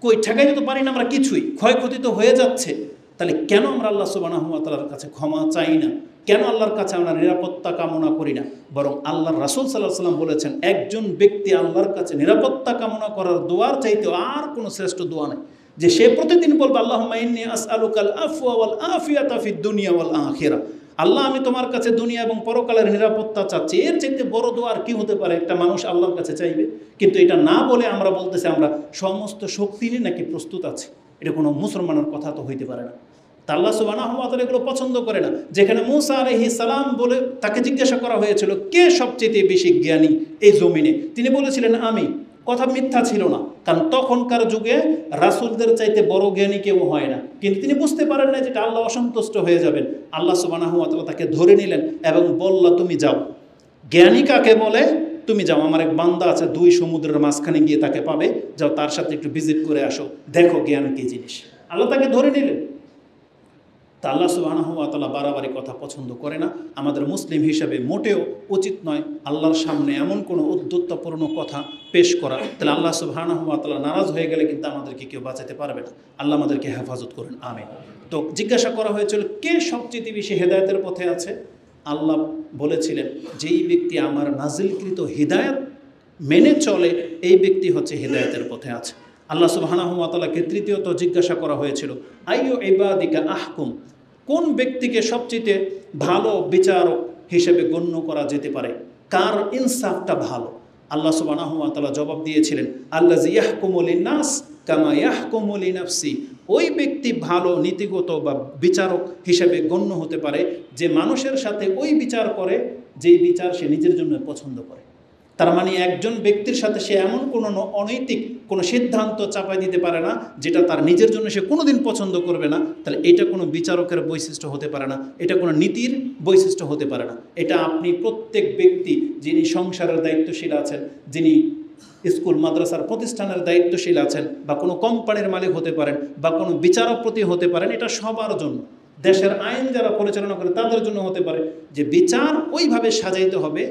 কই ঠেকাইতে তো পারি না আমরা কিছুই, ক্ষয়ক্ষতি তো হয়ে যাচ্ছে। তাহলে কেন আমরা আল্লাহ সুবহানাহু ওয়া তাআলার কাছে ক্ষমা চাই না? কেন আল্লাহর কাছে আমরা নিরাপত্তা কামনা করি না? বরং আল্লাহর রাসূল সাল্লাল্লাহু আলাইহি ওয়াসাল্লাম বলেছেন, একজন ব্যক্তি আল্লাহর কাছে নিরাপত্তা কামনা করার দোয়ার চাইতে আর কোনো শ্রেষ্ঠ দোয়া নেই, যে সে প্রতিদিন বলবে আল্লাহুম্মা ইন্নী আসআলুকাল আফওয়া ওয়াল আফিয়াতা ফিদ দুনিয়া ওয়াল আখিরাহ। আল্লাহ আমি তোমার কাছে দুনিয়া এবং পরকালের নিরাপত্তা চাচ্ছি। এর চাইতে বড় দোয়া আর কি হতে পারে একটা মানুষ আল্লাহর কাছে চাইবে? কিন্তু এটা না বলে আমরা বলতেছি আমরা সমস্ত শক্তি নিয়ে নাকি প্রস্তুত আছি। এটা কোনো মুসলমানের কথা তো হইতে পারে না। তা আল্লাহ সুবহানাহু ওয়া তাআলা এগুলো পছন্দ করে না। যেখানে মূসা আলাইহিস সালাম বলে তাকে জিজ্ঞাসা করা হয়েছিল কে সবচেয়ে বেশি জ্ঞানী এই জমিনে, তিনি বলেছিলেন আমি। কথা মিথ্যা ছিল না, কারণ তখনকার যুগে রাসূলদের চাইতে বড় জ্ঞানী কেউ হয় না। কিন্তু তিনি বুঝতে পারেন না যেটা আল্লাহ অসন্তুষ্ট হয়ে যাবেন। আল্লাহ সুবহানাহু ওয়া তাআলা তাকে ধরে নিলেন এবং বলল তুমি যাও। জ্ঞানী কাকে বলে? তুমি যাও, আমার এক বান্দা আছে 2 সমুদ্রের মাঝখানে গিয়ে তাকে পাবে, যাও তার সাথে একটু ভিজিট করে আসো, দেখো জ্ঞান কী জিনিস। আল্লাহ তাকে ধরে নিলেন। তা আল্লাহ সুবহানাহু ওয়া তাআলা বাড়াবাড়ি কথা পছন্দ করে না। আমাদের মুসলিম হিসাবে মোটেও উচিত নয় আল্লাহর সামনে এমন কোনো উদ্ধত্তপূর্ণ কথা পেশ করা। তাহলে আল্লাহ সুবহানাহু ওয়া তাআলা নারাজ হয়ে গেলে কিন্তু আমাদেরকে কেউ বাঁচাতে পারবে না। আল্লাহ আমাদেরকে হেফাজত করেন, আমিন। তো জিজ্ঞাসা করা হয়েছিল কে সবচেয়ে বেশি হেদায়েতের পথে আছে? আল্লাহ বলেছিলেন যেই ব্যক্তি আমার নাজিলকৃত হিদায়াত মেনে চলে এই ব্যক্তি হচ্ছে হেদায়েতের পথে আছে। আল্লাহ সুবহানাহু ওয়া তাআলাকে তৃতীয়ত জিজ্ঞাসা করা হয়েছিল আইয়ু ইবাদিকা আহকুম, কোন ব্যক্তিকে সবচেয়ে ভালো বিচারক হিসেবে গণ্য করা যেতে পারে? কার ইনসাফটা ভালো? আল্লাহ সুবহানাহু ওয়া তাআলা জবাব দিয়েছিলেন, আল্লাযী ইয়াহকুমু লিন-নাস কামা ইয়াহকুমু লিনাফসি। ওই ব্যক্তি ভালো নীতিগত বা বিচারক হিসেবে গণ্য হতে পারে যে মানুষের সাথে ওই বিচার করে যেই বিচার সে নিজের জন্য পছন্দ করে। তার মানে একজন ব্যক্তির সাথে সে এমন কোনো অনৈতিক কোনো সিদ্ধান্ত চাপাই দিতে পারে না যেটা তার নিজের জন্য সে কোনোদিন পছন্দ করবে না। তাহলে এটা কোনো বিচারকের বৈশিষ্ট্য হতে পারে না, এটা কোনো নীতির বৈশিষ্ট্য হতে পারে না। এটা আপনি প্রত্যেক ব্যক্তি যিনি সংসারের দায়িত্বশীল আছেন, যিনি স্কুল মাদ্রাসার প্রতিষ্ঠানের দায়িত্বশীল আছেন, বা কোনো কোম্পানির মালিক হতে পারেন, বা কোনো বিচারপতি হতে পারেন, এটা সবার জন্য, দেশের আইন যারা পরিচালনা করে তাদের জন্য হতে পারে যে বিচার ওইভাবে সাজাইতে হবে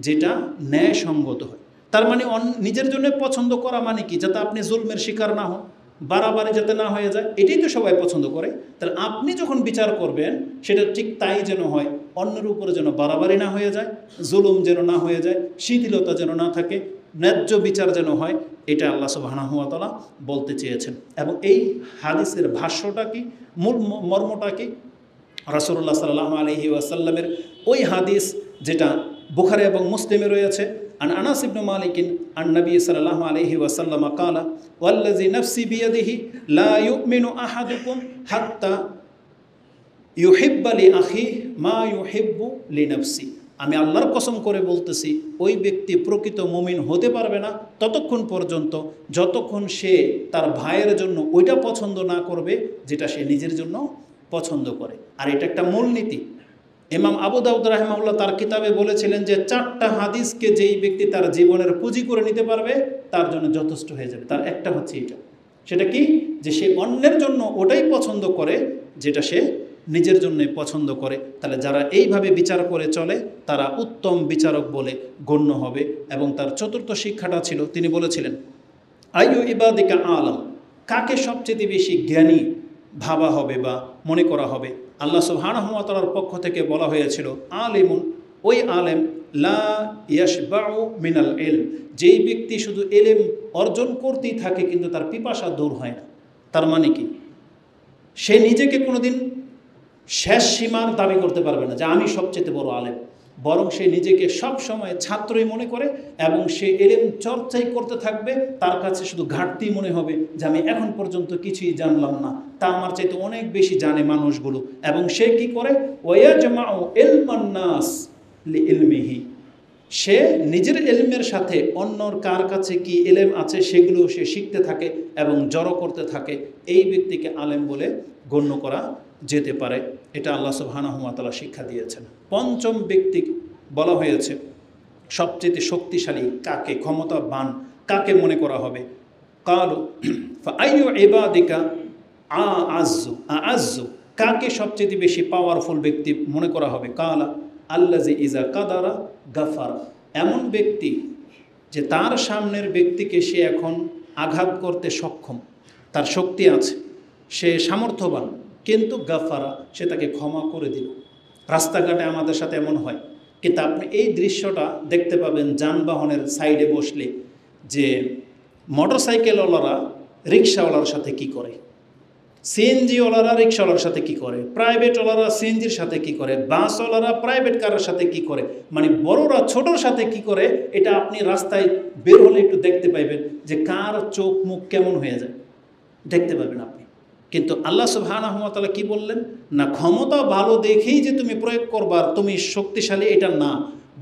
যেটা ন্যায়সঙ্গত হয়। তার মানে নিজের জন্য পছন্দ করা মানে কি? যাতে আপনি জুলমের শিকার না হন, বাড়াবাড়ি যাতে না হয়ে যায়, এটাই তো সবাই পছন্দ করে। তাহলে আপনি যখন বিচার করবেন সেটা ঠিক তাই যেন হয়, অন্যের উপরে যেন বাড়াবাড়ি না হয়ে যায়, জুলুম যেন না হয়ে যায়, শিথিলতা যেন না থাকে, ন্যায্য বিচার যেন হয়। এটা আল্লাহ সুবহানাহু ওয়া তাআলা বলতে চেয়েছেন। এবং এই হাদিসের ভাষ্যটা কি, মূল মর্মটা কি? রাসূলুল্লাহ সাল্লাল্লাহু আলাইহি ওয়াসাল্লামের ওই হাদিস যেটা বুখারী এবং মুসলিমে রয়েছে, আন আনাস ইবনে মালিক আন নবী সাল্লাল্লাহু আলাইহি ওয়াসাল্লাম ক্বালা ওয়াল্লাযী নাফসি বিয়াদিহি লা ইউমিনু আহাদুকুম হাত্তা ইউহিব্বা লি আখিহি মা ইউহিব্বু লিনাফসি। আমি আল্লাহর কসম করে বলতেছি, ওই ব্যক্তি প্রকৃত মুমিন হতে পারবে না ততক্ষণ পর্যন্ত যতক্ষণ সে তার ভাইয়ের জন্য ওইটা পছন্দ না করবে যেটা সে নিজের জন্য পছন্দ করে। আর এটা একটা মূলনীতি। ইমাম আবু দাউদ রাহিমাহুল্লাহ তার কিতাবে বলেছিলেন যে 4টা হাদিসকে যেই ব্যক্তি তার জীবনের পুঁজি করে নিতে পারবে তার জন্য যথেষ্ট হয়ে যাবে। তার একটা হচ্ছে এটা, সেটা কি? যে সে অন্যের জন্য ওটাই পছন্দ করে যেটা সে নিজের জন্যে পছন্দ করে। তাহলে যারা এইভাবে বিচার করে চলে তারা উত্তম বিচারক বলে গণ্য হবে। এবং তার 4র্থ শিক্ষাটা ছিল, তিনি বলেছিলেন আইয়ু ইবাদিকা আলম, কাকে সবচেয়ে বেশি জ্ঞানী ভাবা হবে বা মনে করা হবে? আল্লাহ সুবহানাহু ওয়া তাআলার পক্ষ থেকে বলা হয়েছিল আলিমুন, ওই আলেম লা ইয়াশবাউ মিনাল ইলম, যেই ব্যক্তি শুধু ইলম অর্জন করতেই থাকে কিন্তু তার পিপাসা দূর হয় না। তার মানে কি? সে নিজেকে কোনোদিন শেষ সীমার দাবি করতে পারবে না যে আমি সবচেয়ে বড় আলেম, বরং সে নিজেকে সব সময় ছাত্রই মনে করে এবং সে ইলম চর্চাই করতে থাকবে। তার কাছে শুধু ঘাটতি মনে হবে যে আমি এখন পর্যন্ত কিছুই জানলাম না, তা আমার চাইতে অনেক বেশি জানে মানুষগুলো। এবং সে কি করে? ওয়ায়াজমাউ ইলমান নাস লিইলমিহি, সে নিজের ইলমের সাথে অন্যর কার কাছে কি ইলম আছে সেগুলো সে শিখতে থাকে এবং জড়ো করতে থাকে। এই ব্যক্তিকে আলেম বলে গণ্য করা যেতে পারে। এটা আল্লাহ সুবহানাহু ওয়া তাআলা শিক্ষা দিয়েছেন। 5ম ব্যক্তি বলা হয়েছে সবচেয়ে শক্তিশালী কাকে, ক্ষমতাবান কাকে মনে করা হবে? কালু ফাআইয়ু ইবাদিকা আ'আজ্জু, কাকে সবচেয়ে বেশি পাওয়ারফুল ব্যক্তি মনে করা হবে? কালা আল্লাযী ইজা কাদারা গাফারা, এমন ব্যক্তি যে তার সামনের ব্যক্তিকে সে এখন আঘাত করতে সক্ষম, তার শক্তি আছে, সে সামর্থ্যবান, কিন্তু গাফারা, সে তাকে ক্ষমা করে দিল। রাস্তাঘাটে আমাদের সাথে এমন হয়, কিন্তু আপনি এই দৃশ্যটা দেখতে পাবেন যানবাহনের সাইডে বসলে, যে মোটরসাইকেলওয়ালারা রিক্সাওয়ালার সাথে কি করে, সিএনজিওয়ালারা রিক্সাওয়ালার সাথে কি করে, প্রাইভেটওয়ালারা সিএনজির সাথে কি করে, বাসওয়ালারা প্রাইভেট কারের সাথে কি করে, মানে বড়রা ছোটোর সাথে কি করে, এটা আপনি রাস্তায় বের হলে একটু দেখতে পাইবেন যে কার চোখ মুখ কেমন হয়ে যায়, দেখতে পাবেন আপনি। কিন্তু আল্লাহ সুবহানাহু ওয়া তাআলা কি বললেন? না ক্ষমতা ভালো দেখেই যে তুমি প্রয়োগ করবার তুমি শক্তিশালী এটা না,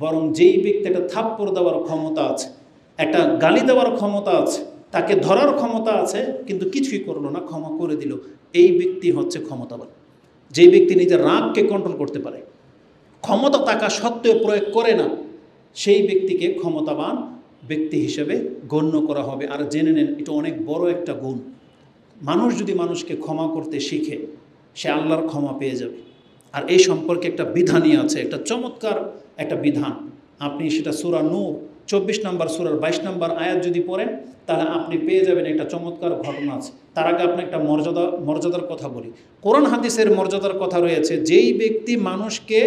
বরং যেই ব্যক্তি একটা থাপ্পড় দেওয়ার ক্ষমতা আছে, একটা গালি দেওয়ার ক্ষমতা আছে, তাকে ধরার ক্ষমতা আছে, কিন্তু কিছুই করলো না, ক্ষমা করে দিল, এই ব্যক্তি হচ্ছে ক্ষমতাবান। যেই ব্যক্তি নিজের রাগকে কন্ট্রোল করতে পারে, ক্ষমতা থাকা সত্ত্বেও প্রয়োগ করে না, সেই ব্যক্তিকে ক্ষমতাবান ব্যক্তি হিসেবে গণ্য করা হবে। আর জেনে নেন, এটা অনেক বড় একটা গুণ। মানুষ যদি মানুষকে ক্ষমা করতে শিখে, সে আল্লাহর ক্ষমা পেয়ে যাবে। আর এই সম্পর্কে একটা বিধানই আছে, একটা চমৎকার একটা বিধান। আপনি সেটা সূরা নূর 24 নম্বর সূরার 22 নম্বর আয়াত যদি পড়েন, তাহলে আপনি পেয়ে যাবেন একটা চমৎকার ঘটনা আছে। তার আগে আপনি একটা মর্যাদার কথা বলি। কোরআন হাদিসের মর্যাদার কথা রয়েছে, যেই ব্যক্তি মানুষকে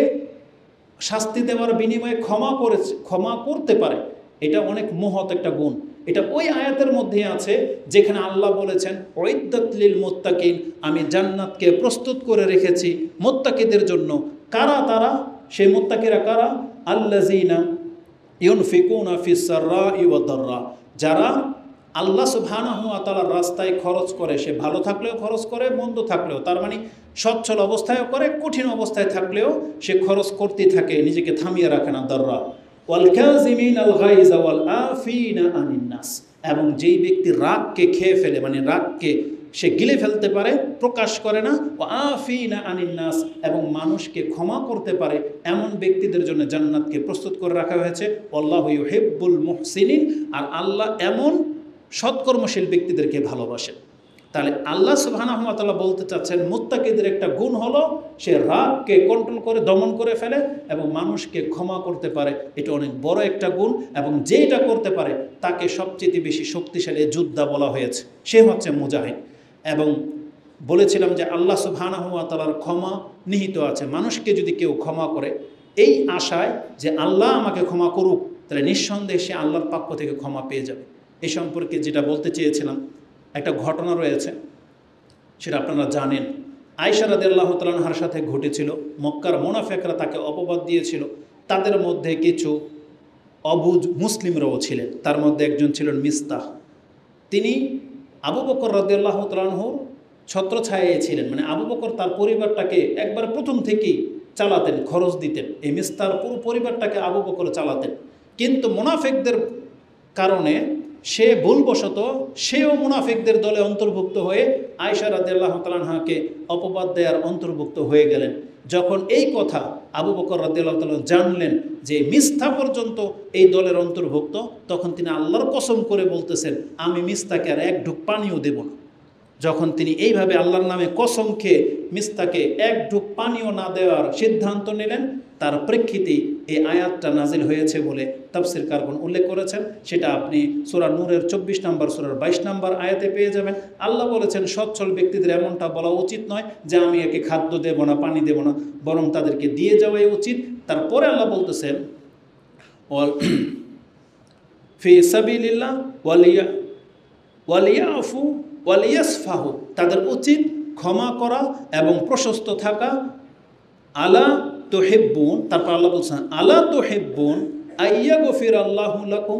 শাস্তি দেওয়ার বিনিময়ে ক্ষমা করতে পারে, এটা অনেক মহৎ একটা গুণ। এটা ওই আয়াতের মধ্যে আছে যেখানে আল্লাহ বলেছেন উইদ্দাত লিল মুত্তাকিন, আমি জান্নাতকে প্রস্তুত করে রেখেছি মুত্তাকিদের জন্য। কারা তারা? সেই মুত্তাকিরা কারা? আল্লাযীনা ইউনফিকুনা ফিস সাররাই ওয়াদ দাররা, যারা আল্লাহ সুবহানাহু ওয়া তাআলার রাস্তায় খরচ করে, সে ভালো থাকলেও খরচ করে, মন্দ থাকলেও, তার মানে সচ্ছল অবস্থায়ও করে, কঠিন অবস্থায় থাকলেও সে খরচ করতেই থাকে, নিজেকে থামিয়ে রাখে না। দাররা ওয়াল কাযিমিনাল গায়যা ওয়াল আফিনা আনিন নাস, এবং যেই ব্যক্তি রাগকে খেয়ে ফেলে, মানে রাগকে সে গিলে ফেলতে পারে, প্রকাশ করে না, ও আফিনা আনিন নাস, এবং মানুষকে ক্ষমা করতে পারে, এমন ব্যক্তিদের জন্য জান্নাতকে প্রস্তুত করে রাখা হয়েছে। আল্লাহু ইউহিব্বুল মুহসিনিন, আর আল্লাহ এমন সৎকর্মশীল ব্যক্তিদেরকে ভালোবাসেন। তাহলে আল্লাহ সুবহানাহু ওয়া তাআলা বলতে চাচ্ছেন মুত্তাকিদের একটা গুণ হলো সে রাগকে কন্ট্রোল করে, দমন করে ফেলে এবং মানুষকে ক্ষমা করতে পারে। এটা অনেক বড় একটা গুণ, এবং যেটা করতে পারে তাকে সবচেয়ে বেশি শক্তিশালী যোদ্ধা বলা হয়েছে, সে হচ্ছে মুজাহিদ। এবং বলেছিলাম যে আল্লাহ সুবহানাহু ওয়া তাআলার ক্ষমা নিহিত আছে, মানুষকে যদি কেউ ক্ষমা করে এই আশায় যে আল্লাহ আমাকে ক্ষমা করুক, তাহলে নিঃসন্দেহে সে আল্লাহর পক্ষ থেকে ক্ষমা পেয়ে যাবে। এই সম্পর্কে যেটা বলতে চেয়েছিলাম, একটা ঘটনা রয়েছে, সেটা আপনারা জানেন। আয়েশা রাদিয়াল্লাহু তাআলা আনহার সাথে ঘটেছিল। মক্কার মুনাফিকরা তাকে অপবাদ দিয়েছিল, তাদের মধ্যে কিছু অবুঝ মুসলিমরাও ছিলেন, তার মধ্যে একজন ছিলেন মিস্তাহ। তিনি আবু বকর রাদিয়াল্লাহু তাআলা আনহুর ছত্রছায়ায় ছিলেন, মানে আবু বকর তার পরিবারটাকে একবার প্রথম থেকেই চালাতেন, খরচ দিতেন, এই মিস্তার পুরো পরিবারটাকে আবু বকর চালাতেন। কিন্তু মুনাফিকদের কারণে সে ভুলবশত সেও মুনাফিকদের দলে অন্তর্ভুক্ত হয়ে আয়েশা রাদিয়াল্লাহু তাআলা আনহাকে অপবাদ দেওয়ার অন্তর্ভুক্ত হয়ে গেলেন। যখন এই কথা আবু বকর রাদিয়াল্লাহু তাআলা জানলেন যে মিস্তা পর্যন্ত এই দলের অন্তর্ভুক্ত, তখন তিনি আল্লাহর কসম করে বলতেছেন, আমি মিস্তাকে আর এক ঢুক পানিও দেব না। যখন তিনি এইভাবে আল্লাহর নামে কসম খেয়ে মিস্তাকে এক ঢুক পানিও না দেওয়ার সিদ্ধান্ত নিলেন, তার প্রেক্ষিতে এই আয়াতটা নাজিল হয়েছে বলে তাফসীরকারগণ উল্লেখ করেছেন। সেটা আপনি সূরা নূরের 24 নম্বর, সূরার 22 নম্বর আয়াতে পেয়ে যাবেন। আল্লাহ বলেছেন সচ্ছল ব্যক্তিদের এমনটা বলা উচিত নয় যে আমি একে খাদ্য দেব না, পানি দেব না, বরং তাদেরকে দিয়ে যাওয়াই উচিত। তারপরে আল্লাহ বলতেছেন ফি সাবিলিল্লাহ ওয়ালিয়াফু ওয়ালিয়াসফাহু, তাদের উচিত ক্ষমা করা এবং প্রশস্ত থাকা। আলা তুহিব্বুন, তারপর আল্লাহ বলছেন আলা তুহিব্বুন আইয়াগফিরাল্লাহু লাকুম,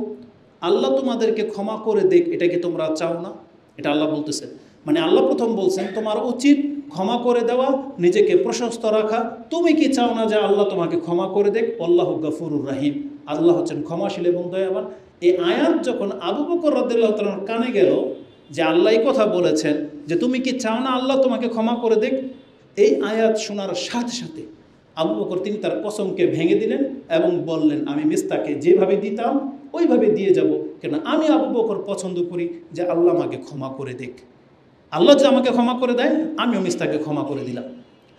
আল্লাহ তোমাদেরকে ক্ষমা করে দেখ, এটা কি তোমরা চাও না? এটা আল্লাহ বলতেছেন। মানে আল্লাহ প্রথম বলছেন তোমার উচিত ক্ষমা করে দেওয়া, নিজেকে প্রশস্ত রাখা। তুমি কি চাও না যে আল্লাহ তোমাকে ক্ষমা করে দেখ? আল্লাহু গফুরুর রহিম, আল্লাহ হচ্ছেন ক্ষমাশীল এবং দয়াবান। এই আয়াত যখন আবু বকর রাদিয়াল্লাহু তাআলার কানে গেল যে আল্লাহ এই কথা বলেছেন যে তুমি কি চাও না আল্লাহ তোমাকে ক্ষমা করে দেখ, এই আয়াত শোনার সাথে সাথে আবু বকর তিনি তার কসমকে ভেঙে দিলেন এবং বললেন আমি মিস্তাকে যেভাবে দিতাম ওইভাবে দিয়ে যাব, কেন আমি আবু বকর পছন্দ করি যে আল্লাহ আমাকে ক্ষমা করে দেখ। আল্লাহ যে আমাকে ক্ষমা করে দেয়, আমিও মিস্তাকে ক্ষমা করে দিলাম।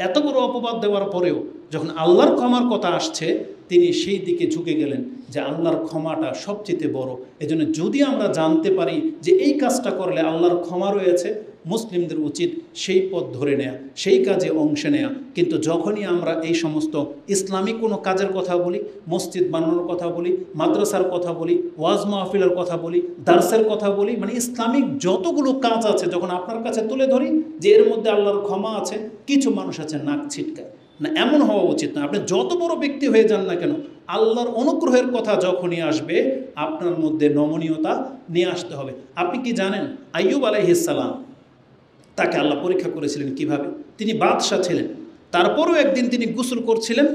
এত বড় অপবাদ দেওয়ার পরেও যখন আল্লাহর ক্ষমার কথা আসছে, তিনি সেই দিকে ঝুঁকে গেলেন যে আল্লাহর ক্ষমাটা সবচেয়ে বড়। এজন্য যদি আমরা জানতে পারি যে এই কাজটা করলে আল্লাহর ক্ষমা রয়েছে, মুসলিমদের উচিত সেই পথ ধরে নেয়া, সেই কাজে অংশ নেয়া। কিন্তু যখনই আমরা এই সমস্ত ইসলামিক কোনো কাজের কথা বলি, মসজিদ বানানোর কথা বলি, মাদ্রাসার কথা বলি, ওয়াজ মাহফিলের কথা বলি, দার্সের কথা বলি, মানে ইসলামিক যতগুলো কাজ আছে যখন আপনার কাছে তুলে ধরি যে এর মধ্যে আল্লাহর ক্ষমা আছে, কিছু মানুষ আছে নাক ছিটকায় না। এমন হওয়া উচিত না। আপনি যত বড় ব্যক্তি হয়ে যান না কেন, আল্লাহর অনুগ্রহের কথা যখনই আসবে আপনার মধ্যে নমনীয়তা নিয়ে আসতে হবে। আপনি কি জানেন আইয়ুব আলাইহিস সালাম, তাকে আল্লাহ পরীক্ষা করেছিলেন কিভাবে? তিনি বাদশাহ ছিলেন, তারপরেও একদিন তিনি গোসল করছিলেন,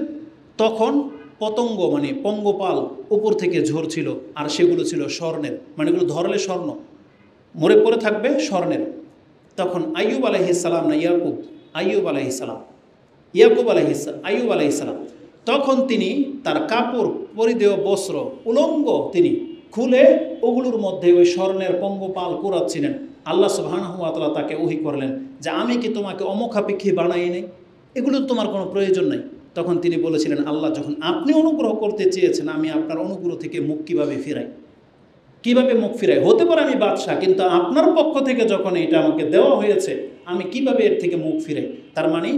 তখন পতঙ্গ মানে পঙ্গপাল উপর থেকে ঝরছিল, আর সেগুলো ছিল স্বর্ণের, মানে এগুলো ধরলে স্বর্ণ, মরে পড়ে থাকবে স্বর্ণের। তখন আইয়ুব আলাইহিস সালাম না আইয়ুব আলাইহিস সালাম, তখন তিনি তার কাপড় পরিধেয় বস্ত্র উলঙ্গ তিনি খুলে ওগুলোর মধ্যে ওই স্বর্ণের পঙ্গপাল কুড়াচ্ছিলেন। আল্লাহ সুবহানাহু ওয়া তাআলা তাকে ওহী করলেন যে আমি কি তোমাকে অমুখাপেক্ষী বানাই নাই? এগুলো তোমার কোনো প্রয়োজন নাই। তখন তিনি বলেছিলেন আল্লাহ যখন আপনি অনুগ্রহ করতে চেয়েছেন, আমি আপনার অনুগ্রহ থেকে মুখ কীভাবে মুখ ফিরাই? হতে পারে আমি বাদশাহ, কিন্তু আপনার পক্ষ থেকে যখন এটা আমাকে দেওয়া হয়েছে, আমি কিভাবে এর থেকে মুখ ফিরাই? তার মানে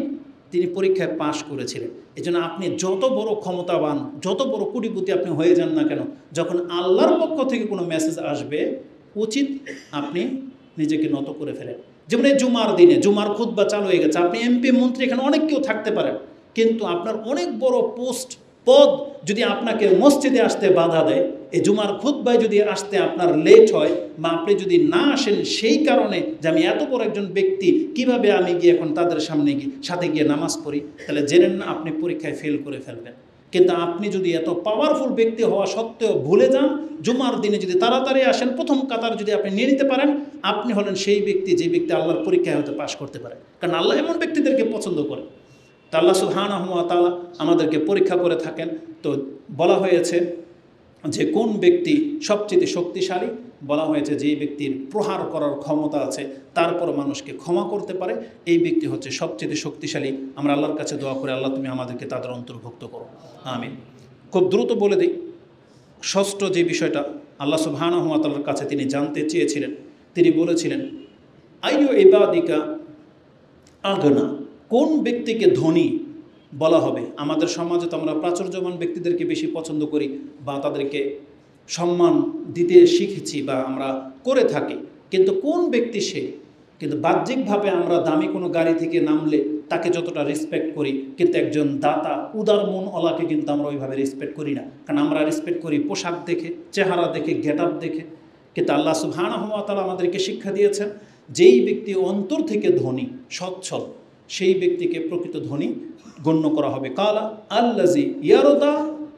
তিনি পরীক্ষায় পাশ করেছিলেন। এই জন্য আপনি যত বড় ক্ষমতাবান, যত বড় কোটিপতি আপনি হয়ে যান না কেন, যখন আল্লাহর পক্ষ থেকে কোনো মেসেজ আসবে, উচিত আপনি নিজেকে নত করে ফেলেন। যেমন এই জুমার দিনে জুমার খুতবা চালু হয়ে গেছে, আপনি এমপি মন্ত্রী এখানে অনেক কেউ থাকতে পারেন, কিন্তু আপনার অনেক বড় পোস্ট পদ যদি আপনাকে মসজিদে আসতে বাধা দেয়, এই জুমার খুতবায় যদি আসতে আপনার লেট হয়, বা আপনি যদি না আসেন সেই কারণে যে আমি এত বড় একজন ব্যক্তি, কিভাবে আমি গিয়ে এখন তাদের সাথে গিয়ে নামাজ পড়ি, তাহলে জেনেন না আপনি পরীক্ষায় ফেল করে ফেলবেন। কিন্তু আপনি যদি এত পাওয়ারফুল ব্যক্তি হওয়া সত্ত্বেও ভুলে যান, জুমার দিনে যদি তাড়াতাড়ি আসেন, প্রথম কাতার যদি আপনি নিয়ে নিতে পারেন, আপনি হলেন সেই ব্যক্তি যে ব্যক্তি আল্লাহর পরীক্ষায় হয়তো পাশ করতে পারে। কারণ আল্লাহ এমন ব্যক্তিদেরকে পছন্দ করে। তা আল্লাহ সুবহানাহু ওয়া তাআলা আমাদেরকে পরীক্ষা করে থাকেন। তো বলা হয়েছে যে কোন ব্যক্তি সবচেয়ে শক্তিশালী, বলা হয়েছে যে ব্যক্তির প্রহার করার ক্ষমতা আছে, তারপর মানুষকে ক্ষমা করতে পারে, এই ব্যক্তি হচ্ছে সবচেয়ে শক্তিশালী। আমরা আল্লাহর কাছে দোয়া করে, আল্লাহ তুমি আমাদেরকে তাদের অন্তর্ভুক্ত করো, আমিন। খুব দ্রুত বলে দিই, ষষ্ঠ যে বিষয়টা আল্লাহ সুবহানাহু ওয়া তাআলার কাছে তিনি জানতে চেয়েছিলেন, তিনি বলেছিলেন আইয়ু ইবাদিকা আগনা, কোন ব্যক্তিকে ধনী বলা হবে। আমাদের সমাজে তো আমরা প্রাচুর্যবান ব্যক্তিদেরকে বেশি পছন্দ করি বা তাদেরকে সম্মান দিতে শিখেছি বা আমরা করে থাকি, কিন্তু কোন ব্যক্তি সে? কিন্তু বাহ্যিকভাবে আমরা দামি কোনো গাড়ি থেকে নামলে তাকে যতটা রেসপেক্ট করি, কিন্তু একজন দাতা উদার মনওয়ালাকে কিন্তু আমরা ওইভাবে রেসপেক্ট করি না। কারণ আমরা রেসপেক্ট করি পোশাক দেখে, চেহারা দেখে, গেট আপ দেখে। কিন্তু আল্লাহ সুবহানাহু ওয়া তাআলা আমাদেরকে শিক্ষা দিয়েছেন, যেই ব্যক্তি অন্তর থেকে ধনী, সচ্ছল, সেই ব্যক্তিকে প্রকৃত ধনী গণ্য করা হবে। কালা আল্লাজি ইয়ারদা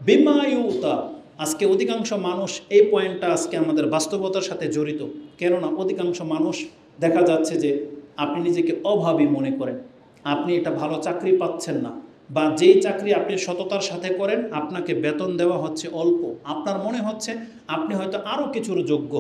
বিমা ইউতা। আজকে অধিকাংশ মানুষ, এই পয়েন্টটা আজকে আমাদের বাস্তবতার সাথে জড়িত। কেননা অধিকাংশ মানুষ দেখা যাচ্ছে যে আপনি নিজেকে অভাবী মনে করেন, আপনি এটা ভালো চাকরি পাচ্ছেন না, বা যেই চাকরি আপনি সততার সাথে করেন আপনাকে বেতন দেওয়া হচ্ছে অল্প, আপনার মনে হচ্ছে আপনি হয়তো আরও কিছুর যোগ্য।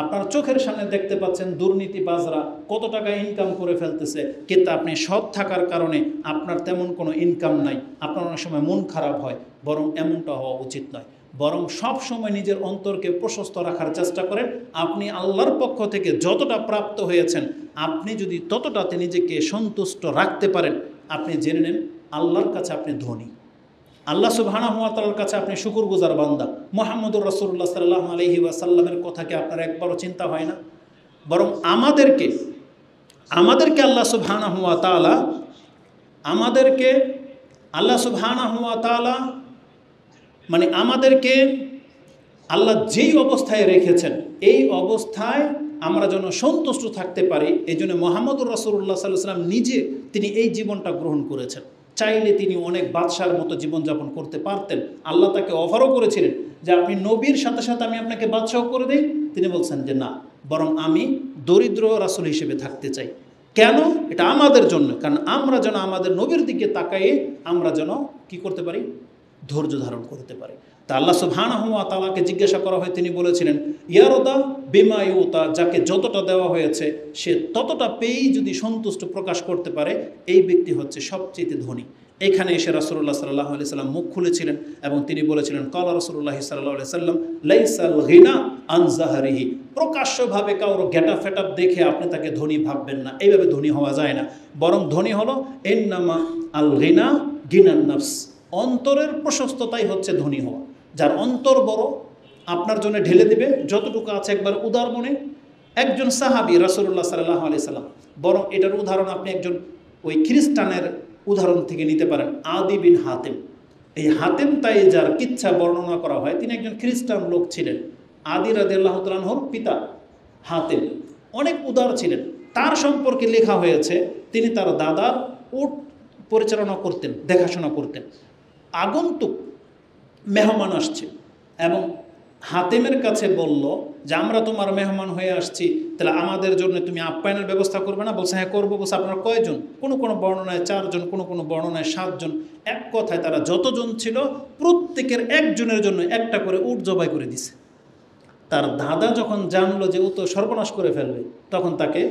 আপনার চোখের সামনে দেখতে পাচ্ছেন দুর্নীতিবাজরা কত টাকা ইনকাম করে ফেলতেছে, কিন্তু আপনি সৎ থাকার কারণে আপনার তেমন কোনো ইনকাম নাই। আপনার অনেক সময় মন খারাপ হয়। বরং এমনটা হওয়া উচিত নয়, বরং সব সময় নিজের অন্তরকে প্রশস্ত রাখার চেষ্টা করেন। আপনি আল্লাহর পক্ষ থেকে যতটা প্রাপ্ত হয়েছেন, আপনি যদি ততটাতে নিজেকে সন্তুষ্ট রাখতে পারেন, আপনি জেনে নেন আল্লাহর কাছে আপনি ধনী, আল্লাহ সুবহানাহু ওয়া তাআলার কাছে আপনি শুকরগুজার বান্দা। মুহাম্মদুর রাসূলুল্লাহ সাল্লাল্লাহু আলাইহি ওয়াসাল্লামের কথা কি আপনার একবারও চিন্তা হয় না? বরং আমাদেরকে আল্লাহ সুবহানাহু ওয়া তাআলা মানে আমাদেরকে আল্লাহ যেই অবস্থায় রেখেছেন, এই অবস্থায় আমরা যেন সন্তুষ্ট থাকতে পারি। এই জন্য মুহাম্মদুর রাসূলুল্লাহ সাল্লাল্লাহু আলাইহি ওয়াসাল্লাম নিজে তিনি এই জীবনটা গ্রহণ করেছেন। চাইলে তিনি অনেক বাদশার মতো জীবনযাপন করতে পারতেন। আল্লাহ তাকে অফারও করেছিলেন যে আপনি নবীর সাথে সাথে আমি আপনাকে বাদশাহ করে দিই। তিনি বলছেন যে না, বরং আমি দরিদ্র রাসূল হিসেবে থাকতে চাই। কেন? এটা আমাদের জন্য, কারণ আমরা যেন আমাদের নবীর দিকে তাকায়ে আমরা যেন কি করতে পারি? ধৈর্য ধারণ করতে পারে। তা আল্লাহ সুবহানাহু ওয়া তাআলাকে জিজ্ঞাসা করা হয়, তিনি বলেছিলেন ইয়ারদা বিমা ইউতা, যাকে যতটা দেওয়া হয়েছে সে ততটা পেয়েই যদি সন্তুষ্ট প্রকাশ করতে পারে, এই ব্যক্তি হচ্ছে সবচেয়ে ধনী। এখানে এসে রাসূলুল্লাহ সাল্লাল্লাহু আলাইহি সাল্লাম মুখ খুলেছিলেন এবং তিনি বলেছিলেন কালা রাসূলুল্লাহ সাল্লাল্লাহু আলাইহি সাল্লাম লাইসাল গিনা আন যাহরিহি, প্রকাশ্যভাবে কারোর গেটা ফেটাপ দেখে আপনি তাকে ধনী ভাববেন না। এইভাবে ধনী হওয়া যায় না, বরং ধনী হলো ইন্নামা আল গিনা গিনান নাফস, অন্তরের প্রশস্ততাই হচ্ছে ধনী হওয়া। যার অন্তর বড়, আপনার জন্য ঢেলে দেবে যতটুকু আছে একবার উদার মনে। একজন সাহাবী রাসূলুল্লাহ সাল্লাল্লাহু আলাইহি সাল্লাম, বরং এটার উদাহরণ আপনি একজন ওই খ্রিস্টানের উদাহরণ থেকে নিতে পারেন, আদি বিন হাতেম। এই হাতেম তাই যার কিচ্ছা বর্ণনা করা হয়, তিনি একজন খ্রিস্টান লোক ছিলেন। আদি রাদিয়াল্লাহু তাআলা আনহুর পিতা হাতেম অনেক উদার ছিলেন। তার সম্পর্কে লেখা হয়েছে তিনি তার দাদার উট পরিচালনা করতেন, দেখাশোনা করতেন। আগন্তুক মেহমান আসছে এবং হাতেমের কাছে বলল যে আমরা তোমার মেহমান হয়ে আসছি, তাহলে আমাদের জন্য তুমি আপ্যায়নের ব্যবস্থা করবে না? বলছে হ্যাঁ করবো। বলছে আপনারা কয়জন? কোনো কোনো বর্ণনায় 4 জন, কোনো কোনো বর্ণনায় 7 জন। এক কথায় তারা যতজন ছিল প্রত্যেকের একজনের জন্য একটা করে উট জবাই করে দিছে। তার দাদা যখন জানলো যে ও তো সর্বনাশ করে ফেলবে, তখন তাকে